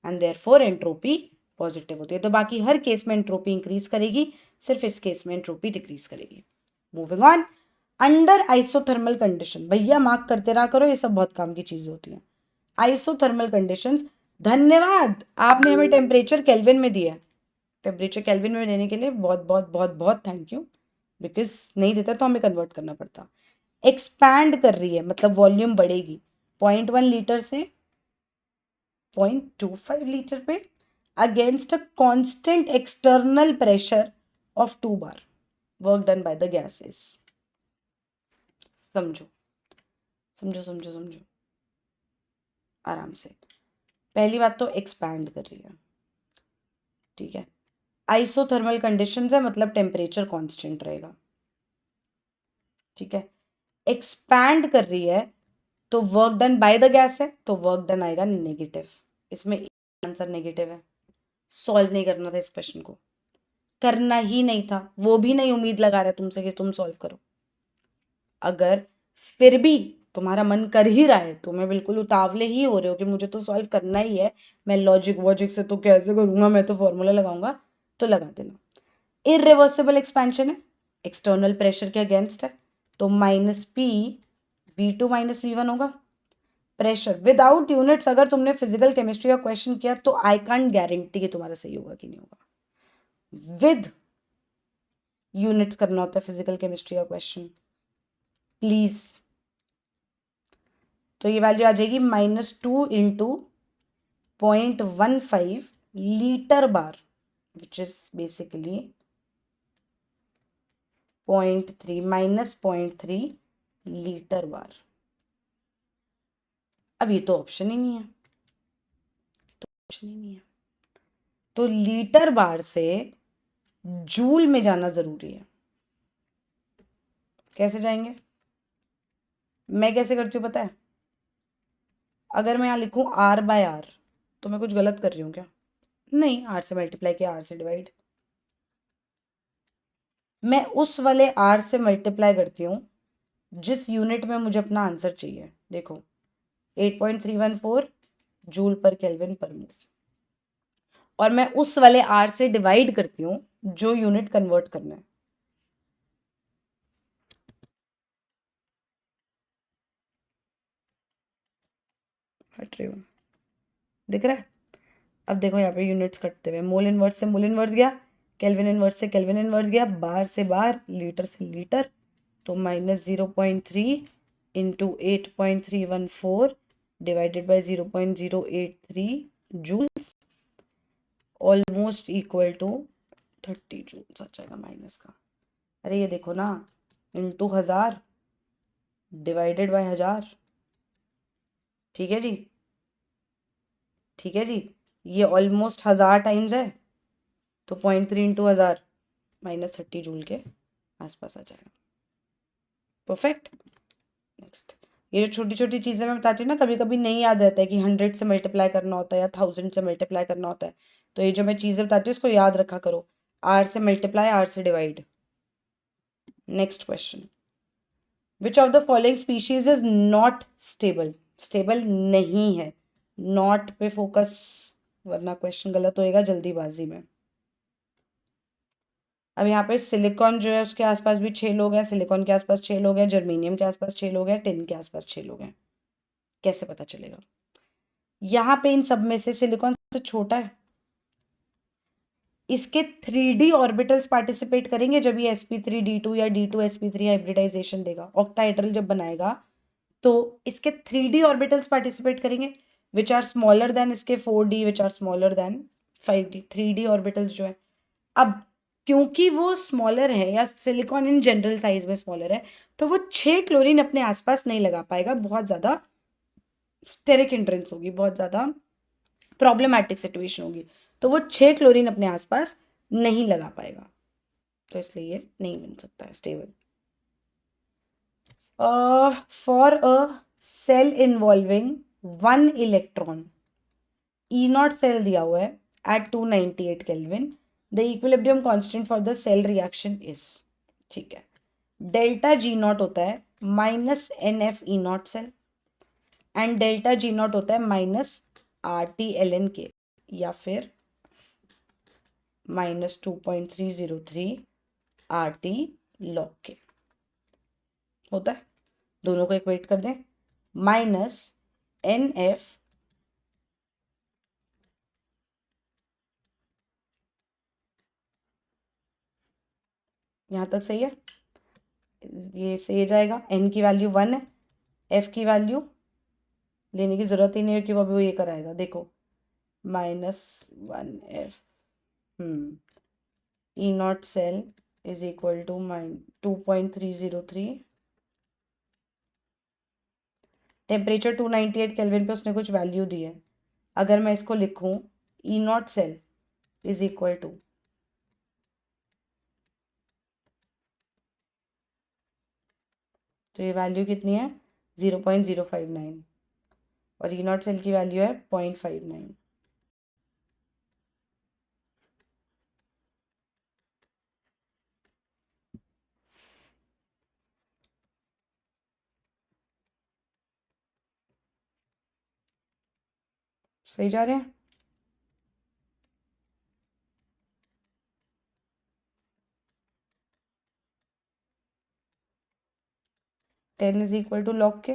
एंड देयरफॉर एंट्रोपी पॉजिटिव होती है। तो बाकी हर केस में एंट्रोपी इंक्रीज करेगी, सिर्फ इस केस में एंट्रोपी डिक्रीज करेगी। Moving on, under isothermal condition, भैया मार्क करते रहा करो, ये सब बहुत काम की चीज होती है। आइसोथर्मल कंडीशंस, धन्यवाद आपने हमें टेम्परेचर केल्विन में दिया है, टेम्परेचर केल्विन में देने के लिए बहुत बहुत बहुत बहुत थैंक यू, बिकॉज नहीं देता तो हमें कन्वर्ट करना पड़ता। एक्सपैंड कर रही है मतलब वॉल्यूम बढ़ेगी, 0.1 लीटर से 0.25 लीटर पे, against a constant external pressure of 2 bar, work done by the gases. समझो समझो समझो समझो आराम से। पहली बात तो एक्सपैंड कर रही है, ठीक है, आइसोथर्मल कंडीशंस है मतलब टेम्परेचर कांस्टेंट रहेगा, ठीक है। एक्सपैंड कर रही है तो work done by the gas है, तो वर्क डन आएगा नेगेटिव, इसमें आंसर नेगेटिव है। सॉल्व नहीं करना था इस क्वेश्चन को, करना ही नहीं था, वो भी नहीं उम्मीद लगा रहा है तुमसे कि तुम सॉल्व करो। अगर फिर भी तुम्हारा मन कर ही रहा है, तुम्हें बिल्कुल उतावले ही हो रहे हो कि मुझे तो सॉल्व करना ही है, मैं लॉजिक वॉजिक से तो कैसे करूंगा, मैं तो फॉर्मूला लगाऊंगा, तो लगा देना। इरिवर्सिबल एक्सपेंशन है, एक्सटर्नल प्रेशर के अगेंस्ट है, तो minus P V2 minus V1 होगा। प्रेशर विदाउट यूनिट्स, अगर तुमने फिजिकल केमिस्ट्री का क्वेश्चन किया तो आई कांट गारंटी कि तुम्हारा सही होगा कि नहीं होगा, विद यूनिट्स करना होता है फिजिकल केमिस्ट्री का क्वेश्चन, प्लीज। तो ये वैल्यू आ जाएगी -2 into 0.15 litre bar, which is basically 0.3 -0.3 litre bar. अब ये तो ऑप्शन ही नहीं है, तो ऑप्शन ही नहीं है, तो लीटर बार से जूल में जाना जरूरी है। कैसे जाएंगे, मैं कैसे करती हूँ पता है, अगर मैं यहाँ लिखूं R/R, तो मैं कुछ गलत कर रही हूँ क्या, नहीं, R से मल्टीप्लाई किया, R से डिवाइड, मैं उस वाले R से मल्टीप्लाई करती हूँ जिस यूनिट में मुझे अपना आंसर चाहिए। देखो 8.314 जूल पर केल्विन पर मोल, और मैं उस वाले R से डिवाइड करती हूँ जो यूनिट कन्वर्ट करना है। हट रही हूँ, दिख रहा है। अब देखो यहाँ पे यूनिट्स कटते हुए, मोल इनवर्स से मोल इनवर्स गया, केल्विन इनवर्स से केल्विन इनवर्स गया, बार से बार, लीटर से लीटर, तो -0.3 into 8.314 divided by 0.083 joules, almost equal to 30 joules आ जाएगा माइनस का। अरे ये देखो ना, इंटू 1000 डिवाइडेड बाय 1000, ठीक है जी, ठीक है जी, ये ऑलमोस्ट 1000 टाइम्स है, तो 0.3 इंटू 1000 -30 जूल के आसपास आ जाएगा। परफेक्ट। नेक्स्ट, ये जो छोटी छोटी चीज़ें मैं बताती हूँ ना, कभी कभी नहीं याद रहता है कि 100 से मल्टीप्लाई करना होता है या 1000 से मल्टीप्लाई करना होता है, तो ये जो मैं चीज़ें बताती हूँ इसको याद रखा करो, R से मल्टीप्लाई, R से divide. Next question, which of the following species is not stable, stable नहीं है, नॉट पे फोकस, वरना क्वेश्चन गलत होएगा जल्दीबाजी में। अब यहाँ पे सिलिकॉन जो है उसके आसपास भी 6 लोग हैं, सिलिकॉन के आसपास 6 लोग हैं, जर्मेनियम के आसपास 6 लोग हैं, टिन के आसपास 6 लोग हैं, कैसे पता चलेगा। यहाँ पे इन सब में से सिलिकॉन सबसे छोटा है, इसके 3D ऑर्बिटल्स पार्टिसिपेट करेंगे जब ये sp3d2 या d2sp3 हाइब्रिडाइजेशन देगा, ऑक्टाहेड्रल जब बनाएगा तो इसके 3D ऑर्बिटल्स पार्टिसिपेट करेंगे विच आर स्मॉलर देन इसके 4D, which are smaller than 5D, 3D orbitals जो है। अब क्योंकि वो स्मॉलर है या सिलिकॉन इन जनरल साइज में स्मॉलर है, तो वो 6 क्लोरीन अपने आसपास नहीं लगा पाएगा, बहुत ज़्यादा स्टेरिक हिंड्रेंस होगी, बहुत ज़्यादा प्रॉब्लमैटिक सिचुएशन होगी, तो वो 6 क्लोरीन अपने आसपास नहीं लगा पाएगा, तो इसलिए ये नहीं बन सकता है stable. For a cell involving 1 electron, E not cell दिया हुआ है at 298 kelvin, the equilibrium constant for the cell reaction is, ठीक है, डेल्टा जी नॉट होता है minus n F E not cell and delta G not होता है minus R T l n K या फिर माइनस 2.303 आर टी लॉग के होता है। दोनों को इक्वेट कर दें, माइनस एन एफ यहाँ तक सही है, ये सही जाएगा। एन की वैल्यू 1 है, एफ की वैल्यू लेने की जरूरत ही नहीं है कि वो अभी वो ये कराएगा, देखो -1 F E not cell is equal to 2.303, temperature 298 kelvin पे उसने कुछ वैल्यू दी है, अगर मैं इसको लिखूं E not cell is equal to, तो ये वैल्यू कितनी है 0.059 और ई नॉट सेल की वैल्यू है 0.59। सही जा रहे हैं? Ten is equal to log K,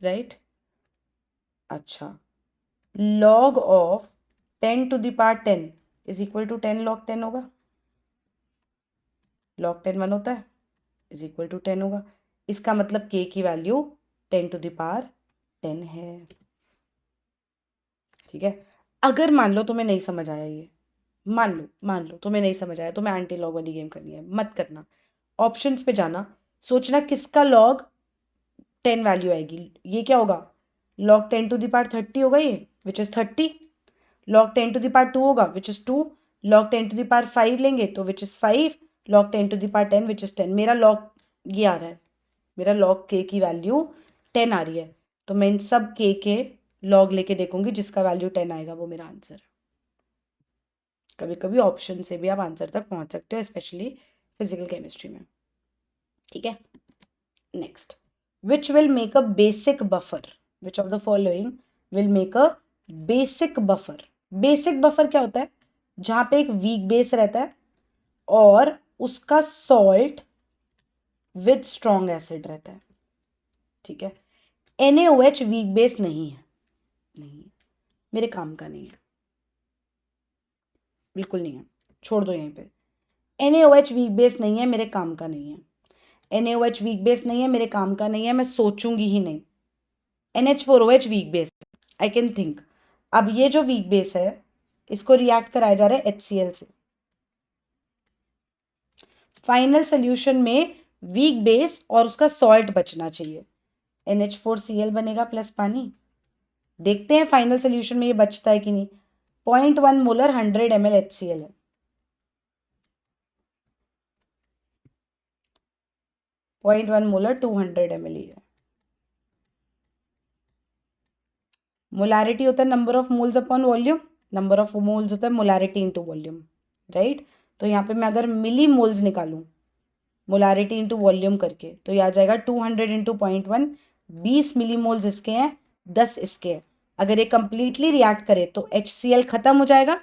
right? अच्छा, log of 10 to the power 10 is equal to 10 log 10 होगा, लॉग 10 1 होता है, इज इक्वल टू 10 होगा, इसका मतलब के की वैल्यू 10 टू द पावर 10 है, ठीक है। अगर मान लो तुम्हें नहीं समझ आया ये, मान लो तुम्हें नहीं समझ आया, तुम्हें एंटी लॉग वाली गेम करनी है, मत करना, ऑप्शंस पे जाना, सोचना किसका लॉग 10 वैल्यू आएगी, ये क्या होगा log 10 टू द पावर 30 होगा ये, which is 30, log 10 to the power 2 होगा which is 2, log 10 to the power 5 लेंगे तो which is 5, log 10 to the power 10 which is 10, मेरा log ये आ रहा है, मेरा log k की वैल्यू 10 आ रही है, तो मैं इन सब k के log लेके देखूंगी, जिसका वैल्यू 10 आएगा वो मेरा आंसर है। कभी कभी ऑप्शन से भी आप आंसर तक पहुंच सकते हो, स्पेशली फिजिकल केमिस्ट्री में, ठीक है। Next, which will make a basic buffer, which of the following will make a basic buffer? Basic buffer क्या होता है, जहां पे एक वीक बेस रहता है और उसका सॉल्ट विद स्ट्रॉन्ग एसिड रहता है, ठीक है। NaOH वीक बेस नहीं है, नहीं है, मेरे काम का नहीं है, बिल्कुल नहीं है, छोड़ दो यहीं पे, NaOH वीक बेस नहीं है, मेरे काम का नहीं है, NaOH वीक बेस नहीं है, मेरे काम का नहीं है, मैं सोचूंगी ही नहीं। NH4OH weak base, I can think. अब ये जो वीक बेस है इसको रिएक्ट कराया जा रहा है HCl से, फाइनल सोल्यूशन में वीक बेस और उसका सॉल्ट बचना चाहिए, NH4Cl बनेगा प्लस पानी, देखते हैं फाइनल सोल्यूशन में ये बचता है कि नहीं। 0.1 मोलर 100 ml HCl है, 0.1 मोलर 200 ml ही है। मोलारिटी होता है number of moles upon volume, number of moles होता है मोलारिटी इनटू वॉल्यूम, राइट। तो यहाँ पे मैं अगर मिली मोल्स निकालूं मोलारिटी इंटू वॉल्यूम करके तो ये आ जाएगा 200 इंटू 0.1, 20 मिली मोल्स इसके हैं, 10 इसके हैं। अगर ये कंप्लीटली रिएक्ट करे तो HCl खत्म हो जाएगा,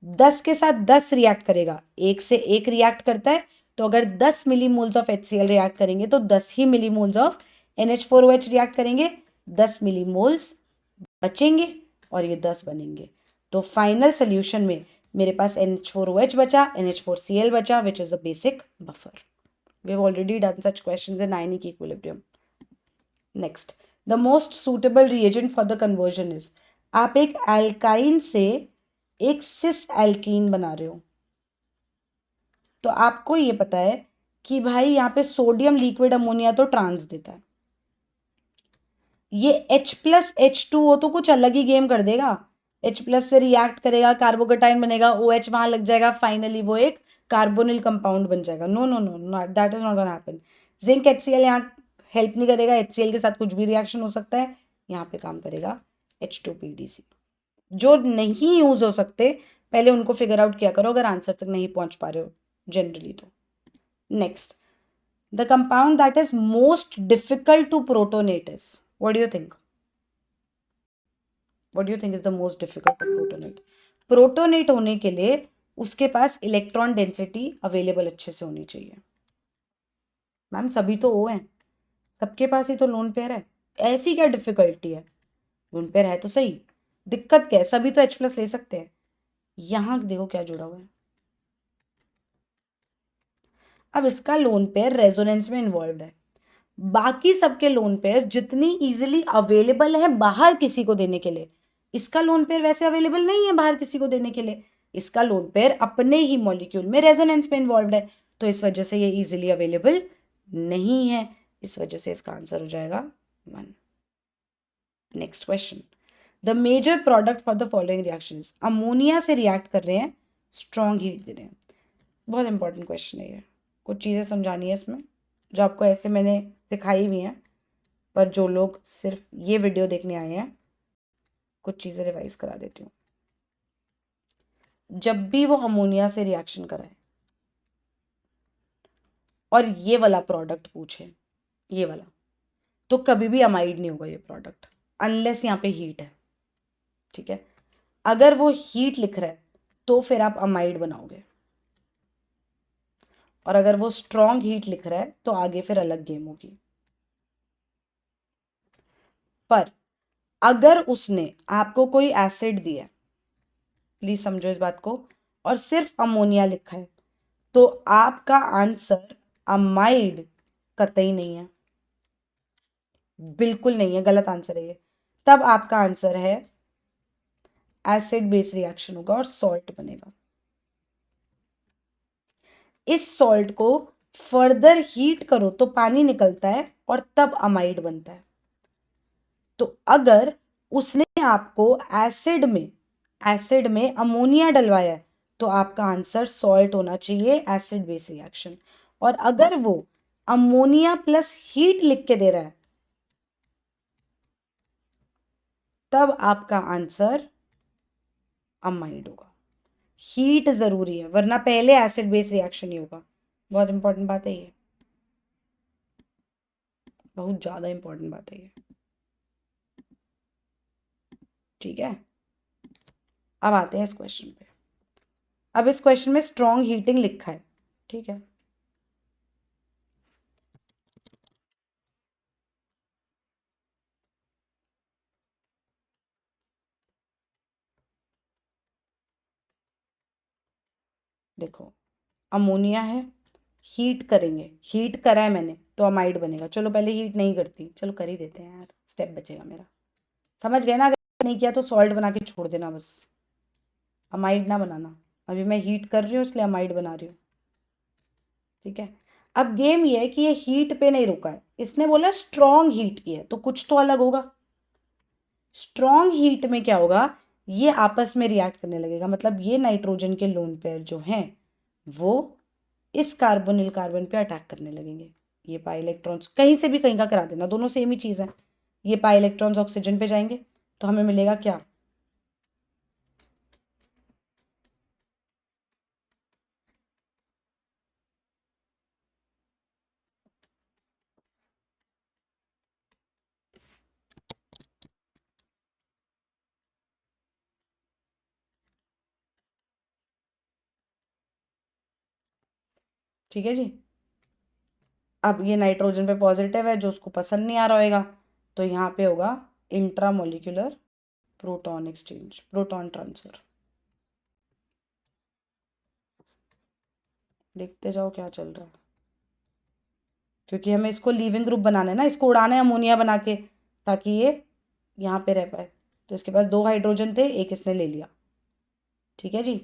10 के साथ 10 रिएक्ट करेगा, एक से एक रिएक्ट करता है, तो अगर 10 मिली मोल्स ऑफ HCl रिएक्ट करेंगे तो 10 ही मिली मोल्स ऑफ NH4OH रिएक्ट करेंगे, 10 मिली मोल्स बचेंगे और ये 10 बनेंगे। तो फाइनल सोल्यूशन में मेरे पास NH4OH बचा, NH4Cl बचा, विच is a basic buffer. We have already done such questions in ionic equilibrium. Next, the most suitable reagent for the conversion is, आप एक alkyne से एक सिस एल्कीन बना रहे हो, तो आपको ये पता है कि भाई यहाँ पे सोडियम लिक्विड अमोनिया तो ट्रांस देता है, ये H+H2O तो कुछ अलग ही गेम कर देगा। H+ से रिएक्ट करेगा, कार्बोकेटाइन बनेगा, OH वहां लग जाएगा, फाइनली वो एक कार्बोनिल कंपाउंड बन जाएगा। No no no, that is not gonna happen. Zinc HCl यहाँ हेल्प नहीं करेगा, HCl के साथ कुछ भी रिएक्शन हो सकता है, यहाँ पे काम करेगा H2PDC। जो नहीं यूज हो सकते पहले उनको फिगर आउट किया करो अगर आंसर तक नहीं पहुंच पा रहे हो जनरली तो। Next, the compound that is most difficult to protonate is, what do you think? What do you think is the most difficult to protonate? Protonate होने के लिए उसके पास इलेक्ट्रॉन डेंसिटी अवेलेबल अच्छे से होनी चाहिए। मैम सभी तो O है, सबके पास ही तो लोन पेयर है, ऐसी क्या डिफिकल्टी है? लोन पेयर है तो सही, दिक्कत क्या है? सभी तो H+ ले सकते हैं। यहां देखो क्या जुड़ा हुआ है। अब इसका लोन पेयर रेजोनेंस में इन्वॉल्व है, बाकी सबके लोन पेयर जितनी इजीली अवेलेबल है बाहर किसी को देने के लिए, इसका लोन पेयर वैसे अवेलेबल नहीं है बाहर किसी को देने के लिए। इसका लोन पेयर अपने ही मॉलिक्यूल में रेजोनेंस में इन्वॉल्व है, तो इस वजह से ये इजीली अवेलेबल नहीं है, इस वजह से इसका आंसर हो जाएगा 1। Next question, the major product for the following reactions, ammonia से रिएक्ट कर रहे हैं, स्ट्रॉन्ग हीट दे रहे हैं। बहुत इंपॉर्टेंट क्वेश्चन है ये, कुछ चीज़ें समझानी है इसमें जो आपको ऐसे मैंने सिखाई हुई हैं, पर जो लोग सिर्फ ये वीडियो देखने आए हैं कुछ चीज़ें रिवाइज करा देती हूँ। जब भी वो अमोनिया से रिएक्शन कराए और ये वाला प्रोडक्ट पूछे, ये वाला, तो कभी भी अमाइड नहीं होगा ये प्रोडक्ट अनलेस यहाँ पे हीट है, ठीक है? अगर वो हीट लिख रहा है तो फिर आप अमाइड बनाओगे, और अगर वो स्ट्रॉन्ग हीट लिख रहा है तो आगे फिर अलग गेम होगी। पर अगर उसने आपको कोई एसिड दिया, प्लीज समझो इस बात को, और सिर्फ अमोनिया लिखा है, तो आपका आंसर अमाइड कतई नहीं है, बिल्कुल नहीं है, गलत आंसर है ये। तब आपका आंसर है एसिड बेस रिएक्शन होगा और सॉल्ट बनेगा। इस सॉल्ट को फर्दर हीट करो तो पानी निकलता है और तब अमाइड बनता है। तो अगर उसने आपको एसिड में अमोनिया डलवाया है तो आपका आंसर सॉल्ट होना चाहिए, एसिड बेस रिएक्शन। और अगर वो अमोनिया प्लस हीट लिख के दे रहा है तब आपका आंसर अमाइड होगा। हीट जरूरी है वरना पहले एसिड बेस रिएक्शन ही होगा। बहुत इंपॉर्टेंट बात है ये, बहुत ज्यादा इंपॉर्टेंट बात है ये, ठीक है? अब आते हैं इस क्वेश्चन पे। अब इस क्वेश्चन में स्ट्रॉन्ग हीटिंग लिखा है, ठीक है? देखो अमोनिया है, हीट करेंगे, हीट करा है मैंने तो अमाइड बनेगा। चलो पहले हीट नहीं करती, चलो कर ही देते हैं यार, स्टेप बचेगा मेरा। समझ गए ना? अगर नहीं किया तो सॉल्ट बना के छोड़ देना बस, अमाइड ना बनाना। अभी मैं हीट कर रही हूँ इसलिए अमाइड बना रही हूँ, ठीक है? अब गेम ये है कि ये हीट पे नहीं रुका है, इसने बोला स्ट्रॉन्ग हीट की है तो कुछ तो अलग होगा। स्ट्रॉन्ग हीट में क्या होगा, ये आपस में रिएक्ट करने लगेगा, मतलब ये नाइट्रोजन के लोन पेयर जो हैं वो इस कार्बोनिल कार्बन पे अटैक करने लगेंगे। ये पाई इलेक्ट्रॉन्स कहीं से भी कहीं का करा देना, दोनों सेम ही चीज़ है। ये पाई इलेक्ट्रॉन्स ऑक्सीजन पे जाएंगे तो हमें मिलेगा क्या? ठीक है जी। अब ये नाइट्रोजन पे पॉजिटिव है, जो उसको पसंद नहीं आ रहा होगा, तो यहाँ पे होगा intramolecular proton exchange, proton transfer. देखते जाओ क्या चल रहा है, क्योंकि हमें इसको लीविंग ग्रुप बनाना है ना, इसको उड़ाना है अमोनिया बना के ताकि ये यहाँ पे रह पाए। तो इसके पास 2 हाइड्रोजन थे, एक इसने ले लिया, ठीक है जी।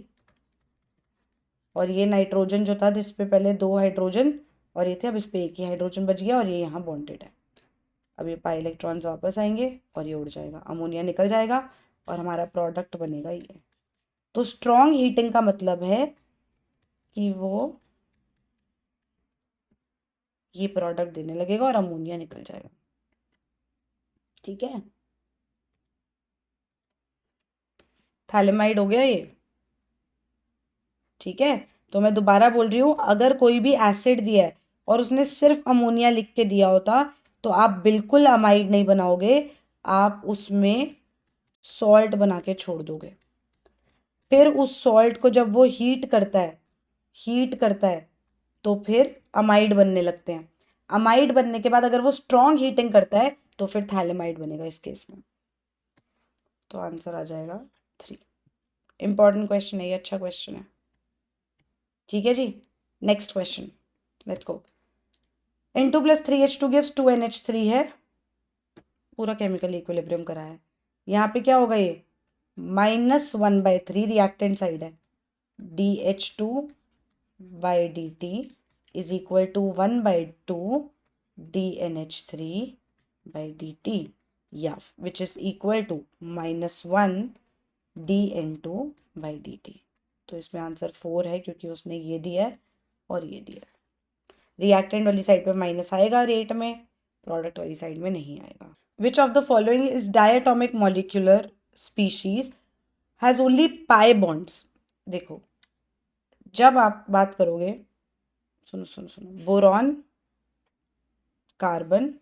और ये नाइट्रोजन जो था जिस पे पहले 2 हाइड्रोजन और ये थे, अब इस पे एक ही हाइड्रोजन बच गया और ये यहाँ बॉन्डेड है। अब ये पाई इलेक्ट्रॉन्स वापस आएंगे और ये उड़ जाएगा, अमोनिया निकल जाएगा और हमारा प्रोडक्ट बनेगा ये। तो स्ट्रॉन्ग हीटिंग का मतलब है कि वो ये प्रोडक्ट देने लगेगा और अमोनिया निकल जाएगा। ठीक है, थैलेमाइड हो गया ये। ठीक है, तो मैं दोबारा बोल रही हूँ, अगर कोई भी एसिड दिया है और उसने सिर्फ अमोनिया लिख के दिया होता तो आप बिल्कुल अमाइड नहीं बनाओगे, आप उसमें सॉल्ट बना के छोड़ दोगे। फिर उस सॉल्ट को जब वो हीट करता है तो फिर अमाइड बनने लगते हैं। अमाइड बनने के बाद अगर वो स्ट्रॉन्ग हीटिंग करता है तो फिर थैलेमाइड बनेगा इस केस में। तो आंसर आ जाएगा 3। इंपॉर्टेंट क्वेश्चन है ये, अच्छा क्वेश्चन है। ठीक है जी, next question, let's go. N2+3H2 gives 2NH3 है, पूरा केमिकल इक्विलिब्रियम करा है। यहाँ पे क्या होगा, ये -1/3 रिएक्टेंट साइड है, DH2/dt is equal to 1/2 DNH3/dt, या which is equal to -1 DN2/dt। तो इसमें आंसर 4 है क्योंकि उसने ये दिया है और ये दिया है। रिएक्टेंट वाली साइड पे माइनस आएगा रेट में, प्रोडक्ट वाली साइड में नहीं आएगा। Which of the following is diatomic molecular species has only pi bonds. देखो, जब आप बात करोगे, सुनो सुनो सुनो, boron, carbon,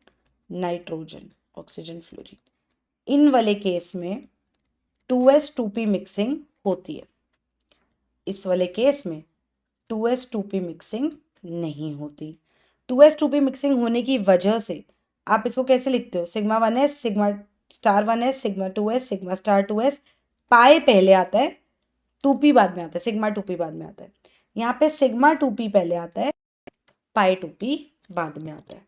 nitrogen, oxygen, fluorine, इन वाले केस में 2s2p मिक्सिंग होती है। इस वाले केस में 2s2p मिक्सिंग नहीं होती। 2s2p मिक्सिंग होने की वजह से आप इसको कैसे लिखते हो, sigma 1s, sigma star 1s, sigma 2s, sigma star 2s, पाई पहले आता है, 2p बाद में आता है, सिग्मा 2p बाद में आता है। यहाँ पे सिग्मा 2p पहले आता है, पाई 2p बाद में आता है।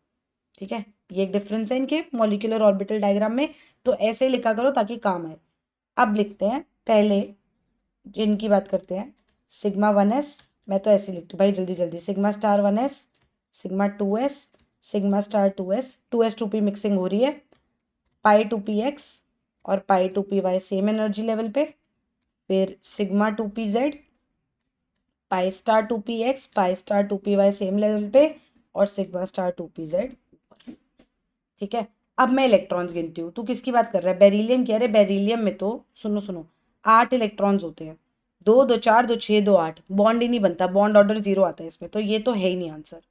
ठीक है, ये एक डिफरेंस है इनके मॉलिक्यूलर ऑर्बिटल डायग्राम में, तो ऐसे लिखा करो ताकि काम आए। अब लिखते हैं पहले जिनकी बात करते हैं, सिग्मा 1s, मैं तो ऐसे लिखती हूँ भाई जल्दी जल्दी, sigma star 1s, sigma 2s, sigma star 2s, 2s2p mixing हो रही है, पाई 2px और पाई 2py सेम एनर्जी लेवल पे, फिर sigma 2pz, pi star 2px, pi star 2py same level पे और सिग्मा स्टार 2pz ऊपर। ठीक है, अब मैं इलेक्ट्रॉन्स गिनती हूँ। तू किसकी बात कर रहा है, बेरिलियम की। अरे बेरिलियम में तो सुनो सुनो 8 इलेक्ट्रॉन्स होते हैं, 2 2 4 2 6 2 8, बॉन्ड ही नहीं बनता, बॉन्ड ऑर्डर 0 आता है इसमें, तो ये तो है ही नहीं आंसर।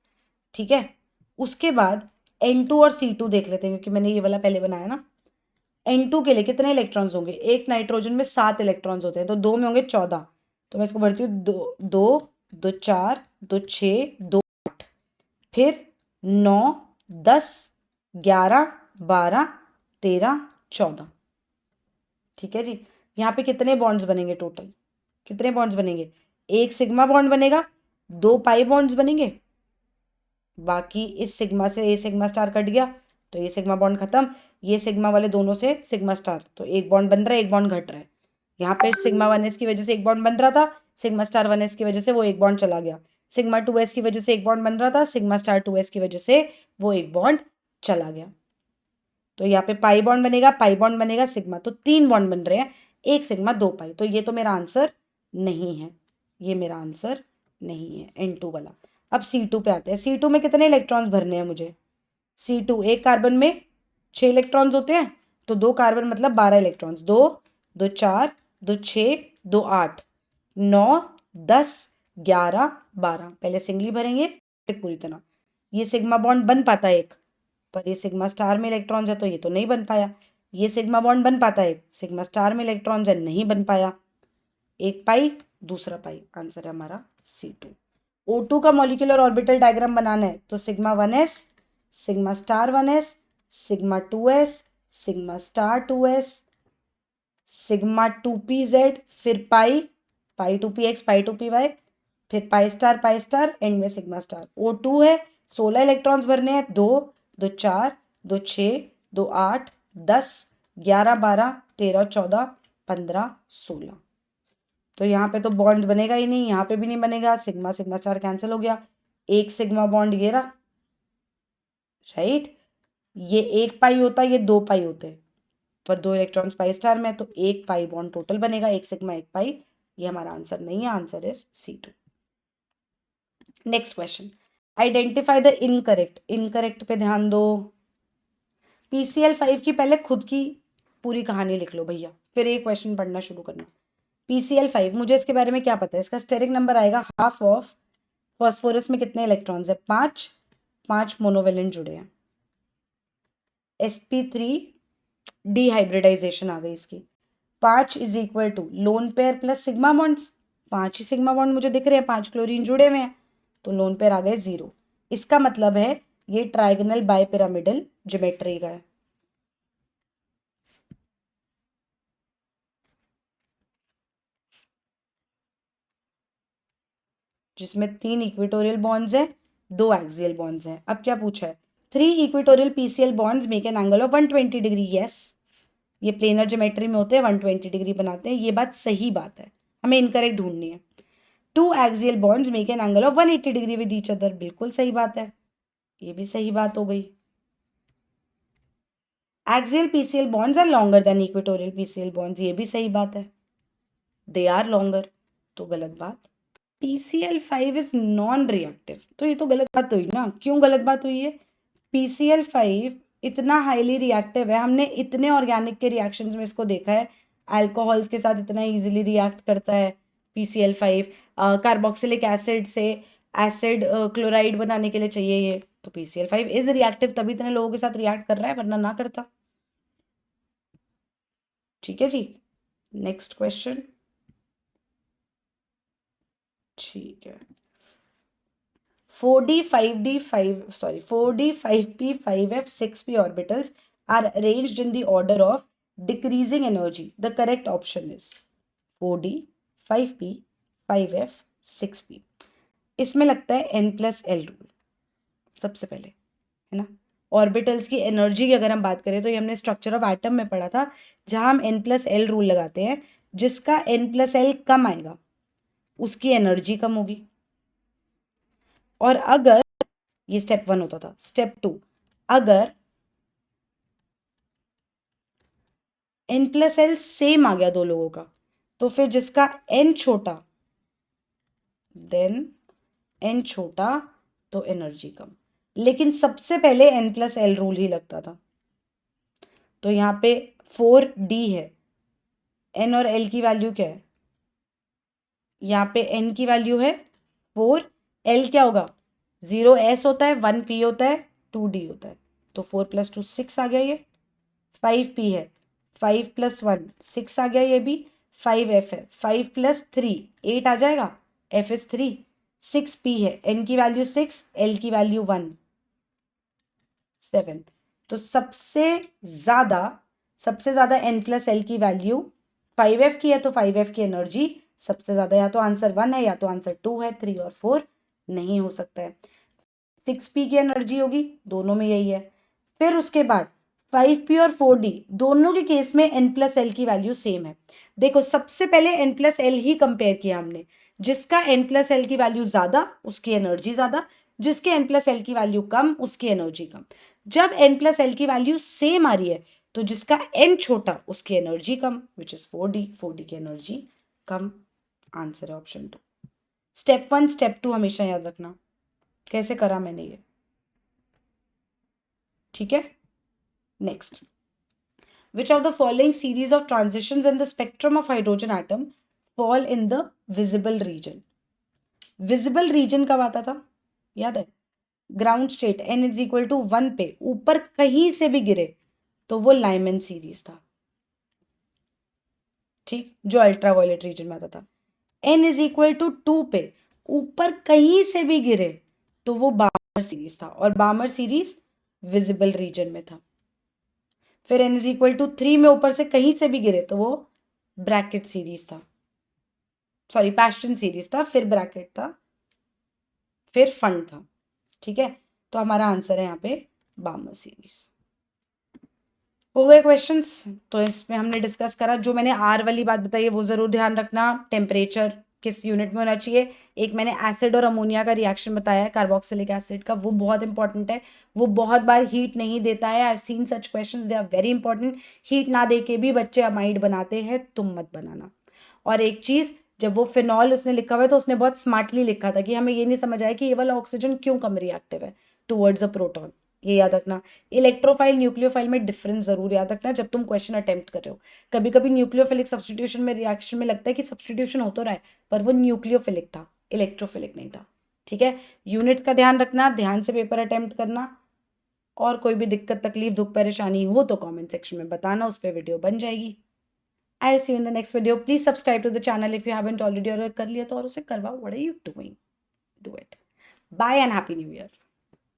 ठीक है, उसके बाद N2 और C2 देख लेते हैं क्योंकि मैंने ये वाला पहले बनाया ना। N2 के लिए कितने इलेक्ट्रॉन्स होंगे, एक नाइट्रोजन में 7 इलेक्ट्रॉन्स होते हैं, तो 2 में होंगे 14, तो मैं इसको बढ़ती हूँ, 2 2 2 4 2 6 2 8, फिर 9 10 11 12 13 14। ठीक है जी, यहाँ पे कितने बॉन्ड्स बनेंगे टोटल, कितने बॉन्ड्स बनेंगे, एक सिग्मा बॉन्ड बनेगा, 2 पाई बॉन्ड्स बनेंगे, बाकी इस सिग्मा से ये सिग्मा स्टार कट गया तो ये सिग्मा बॉन्ड खत्म, ये सिग्मा वाले दोनों से सिग्मा स्टार, तो एक बॉन्ड बन रहा है, एक बॉन्ड घट रहा है। यहाँ पे सिग्मा 1s की वजह से एक बॉन्ड बन रहा था, सिग्मा स्टार 1s की वजह से वो एक बॉन्ड चला गया, सिग्मा 2s की वजह से एक बॉन्ड बन रहा था, सिग्मा स्टार 2s की वजह से वो एक बॉन्ड चला गया। तो यहाँ पे पाई बॉन्ड बनेगा, पाई बॉन्ड बनेगा, सिग्मा, तो 3 बॉन्ड बन रहे हैं, एक सिग्मा 2 पाई, तो ये तो मेरा आंसर नहीं है, ये मेरा आंसर नहीं है N2 वाला। अब C2 पे आते हैं, C2 में कितने इलेक्ट्रॉन्स भरने हैं मुझे, C2 एक कार्बन में 6 इलेक्ट्रॉन्स होते हैं, तो 2 कार्बन मतलब 12 इलेक्ट्रॉन्स, 2 2 4 2 6 2 8 9 10 11 12, पहले सिंगली भरेंगे पूरी तरह। ये सिग्मा बॉन्ड बन पाता है एक, पर ये सिग्मा स्टार में इलेक्ट्रॉन्स है तो ये तो नहीं बन पाया। ये सिग्मा बॉन्ड बन पाता है, सिग्मा स्टार में इलेक्ट्रॉन्स है, नहीं बन पाया, एक पाई दूसरा पाई, आंसर है हमारा C2। O2 का मॉलिक्यूलर ऑर्बिटल डायग्राम बनाना है तो sigma 1s, sigma star 1s, sigma 2s, sigma star 2s, sigma 2pz, फिर पाई, पाई 2px, पाई 2py, फिर पाई स्टार, एंड में सिग्मा स्टार। O2 है, 16 इलेक्ट्रॉन्स भरने हैं, 2 2 4 2 6 2 8 10 11 12 13 14 15 16। तो यहाँ पे तो बॉन्ड बनेगा ही नहीं, यहाँ पे भी नहीं बनेगा, सिग्मा सिग्मा स्टार कैंसिल हो गया, एक सिग्मा बॉन्ड ये रहा, राइट। ये एक पाई होता, ये दो पाई होते, पर दो इलेक्ट्रॉन्स पाई स्टार में, तो एक पाई बॉन्ड टोटल बनेगा, एक सिग्मा एक पाई। ये हमारा आंसर नहीं है, answer is C2। Next question, identify the incorrect. Incorrect पे ध्यान दो। PCl5 की पहले खुद की पूरी कहानी लिख लो भैया, फिर एक क्वेश्चन पढ़ना शुरू करना। PCl5, मुझे इसके बारे में क्या पता है, इसका स्टेरिक नंबर आएगा हाफ ऑफ, फॉस्फोरस में कितने इलेक्ट्रॉन्स है, 5, 5 मोनोवेलेंट जुड़े हैं। sp3 डिहाइब्रिडाइजेशन आ गई इसकी, 5 is equal to lone pair plus sigma bonds, 5 ही सिग्मा बॉन्ड मुझे दिख रहे हैं, 5 क्लोरीन जुड़े हुए हैं, तो लोन पेयर आ गए 0। इसका मतलब है ये ट्राइगोनल बाय पिरामिडल ज्योमेट्री का है। जिसमें 3 इक्वेटोरियल बॉन्ड्स हैं, 2 एक्सियल बॉन्ड्स हैं। अब क्या पूछा है, 3 equatorial PCl bonds make an angle of 120 degree. Yes, ये प्लेनर ज्योमेट्री में होते हैं, 120 डिग्री बनाते हैं, ये बात सही बात है, हमें इनकरेक्ट ढूंढनी है। 2 axial bonds make an angle of 180 degree with each other, बिल्कुल सही बात है, ये भी सही बात हो गई। Axial PCl bonds are longer than equatorial PCl bonds, ये भी सही बात है, दे आर लॉन्गर, तो गलत बात। PCl5 इज नॉन रिएक्टिव, तो ये तो गलत बात हुई ना। क्यों गलत बात हुई है, PCl5 इतना हाईली रिएक्टिव है, हमने इतने ऑर्गेनिक के रिएक्शंस में इसको देखा है, अल्कोहल्स के साथ इतना इजीली रिएक्ट करता है PCl5, कार्बोक्सिलिक एसिड से एसिड क्लोराइड बनाने के लिए चाहिए ये, तो PCl5 इज रिएक्टिव, तभी इतने लोगों के साथ रिएक्ट कर रहा है, वरना ना करता। ठीक है जी, नेक्स्ट क्वेश्चन। ठीक है, 4d 5d 5p 5f 6p orbitals are arranged in the order of decreasing energy. The correct option is 4d 5p 5f 6p। इसमें लगता है n+l रूल सबसे पहले, है ना। ऑर्बिटल्स की एनर्जी की अगर हम बात करें तो ये हमने स्ट्रक्चर ऑफ एटम में पढ़ा था, जहां हम n+l रूल लगाते हैं, जिसका n+l कम आएगा उसकी एनर्जी कम होगी। और अगर ये स्टेप 1 होता था, स्टेप 2, अगर n+l सेम आ गया दो लोगों का, तो फिर जिसका n छोटा, देन n छोटा तो एनर्जी कम, लेकिन सबसे पहले n+l रूल ही लगता था। तो यहाँ पे 4d है, n और l की वैल्यू क्या है, यहाँ पे n की वैल्यू है 4, l क्या होगा, 0s होता है, 1p होता है, 2d होता है, तो 4 + 2 6 आ गया, ये 5p है, 5 + 1 6 आ गया, ये भी 5f है, 5 + 3 8 आ जाएगा, f इज 3, 6p है, n की वैल्यू 6, l की वैल्यू 1 7। तो सबसे ज्यादा n+l की वैल्यू 5f की है, तो 5f की एनर्जी सबसे ज्यादा, या तो आंसर 1 है या तो आंसर 2 है, 3 और 4 नहीं हो सकता है। 6p की एनर्जी होगी, दोनों में यही है। फिर उसके बाद 5p और 4d दोनों के केस में n+l की वैल्यू सेम है। देखो सबसे पहले n+l ही कंपेयर किया हमने, जिसका n+l की वैल्यू ज्यादा उसकी एनर्जी ज्यादा, जिसके n+l की वैल्यू कम उसकी एनर्जी कम। जब n+l की वैल्यू सेम आ रही है, तो जिसका n छोटा उसकी energy come, which is 4d की एनर्जी कम। आंसर है ऑप्शन 2। स्टेप 1 स्टेप 2 हमेशा याद रखना, कैसे करा मैंने ये, ठीक है। Next, which of the following series of transitions in the spectrum of hydrogen atom fall in the visible region। visible region कब आता था, याद है, ground state n is equal to 1 पे ऊपर कहीं से भी गिरे तो वो लाइमन सीरीज था, ठीक, जो अल्ट्रावायलेट रीजन में आता था। n इज इक्वल टू 2 पे ऊपर कहीं से भी गिरे तो वो बामर सीरीज था, और बामर सीरीज विजिबल रीजन में था। फिर n इज इक्वल टू 3 में ऊपर से कहीं से भी गिरे तो वो ब्रैकेट सीरीज था, सॉरी पैस्टन सीरीज था, फिर ब्रैकेट था, फिर फंड था, ठीक है। तो हमारा आंसर है यहाँ पे बामर सीरीज। हो गए क्वेश्चंस। तो इसमें हमने डिस्कस करा, जो मैंने आर वाली बात बताई है वो ज़रूर ध्यान रखना, टेम्परेचर किस यूनिट में होना चाहिए। एक मैंने एसिड और अमोनिया का रिएक्शन बताया है, कार्बोक्सिलिक एसिड का, वो बहुत इंपॉर्टेंट है। वो बहुत बार हीट नहीं देता है, I have seen such questions, they are very important. Heat ना दे के भी बच्चे अमाइड बनाते हैं, तुम मत बनाना। और एक चीज़, जब वो फिनॉल उसने लिखा हुआ है तो उसने बहुत स्मार्टली लिखा था कि हमें ये नहीं समझ आया कि ये वाला ऑक्सीजन क्यों कम रिएक्टिव है टुवर्ड्स अ प्रोटॉन, ये याद रखना। इलेक्ट्रोफाइल न्यूक्लियोफाइल में डिफरेंस जरूर याद रखना जब तुम क्वेश्चन अटेम्प्ट कर रहे हो। कभी कभी न्यूक्लियोफिलिक सब्सटीट्यूशन में रिएक्शन में लगता है कि सब्सटीट्यूशन हो तो रहा है, पर वो न्यूक्लियोफिलिक था, इलेक्ट्रोफिलिक नहीं था। ठीक है, यूनिट्स का ध्यान रखना, ध्यान से पेपर अटेम्प्ट करना। और कोई भी दिक्कत तकलीफ दुख परेशानी हो तो कमेंट सेक्शन में बताना, उस पर वीडियो बन जाएगी। I'll see you in the next video. Please subscribe to the channel if you haven't already, और कर लिया तो और उसे करवाओ. What are you doing? Do it. Bye and happy new year.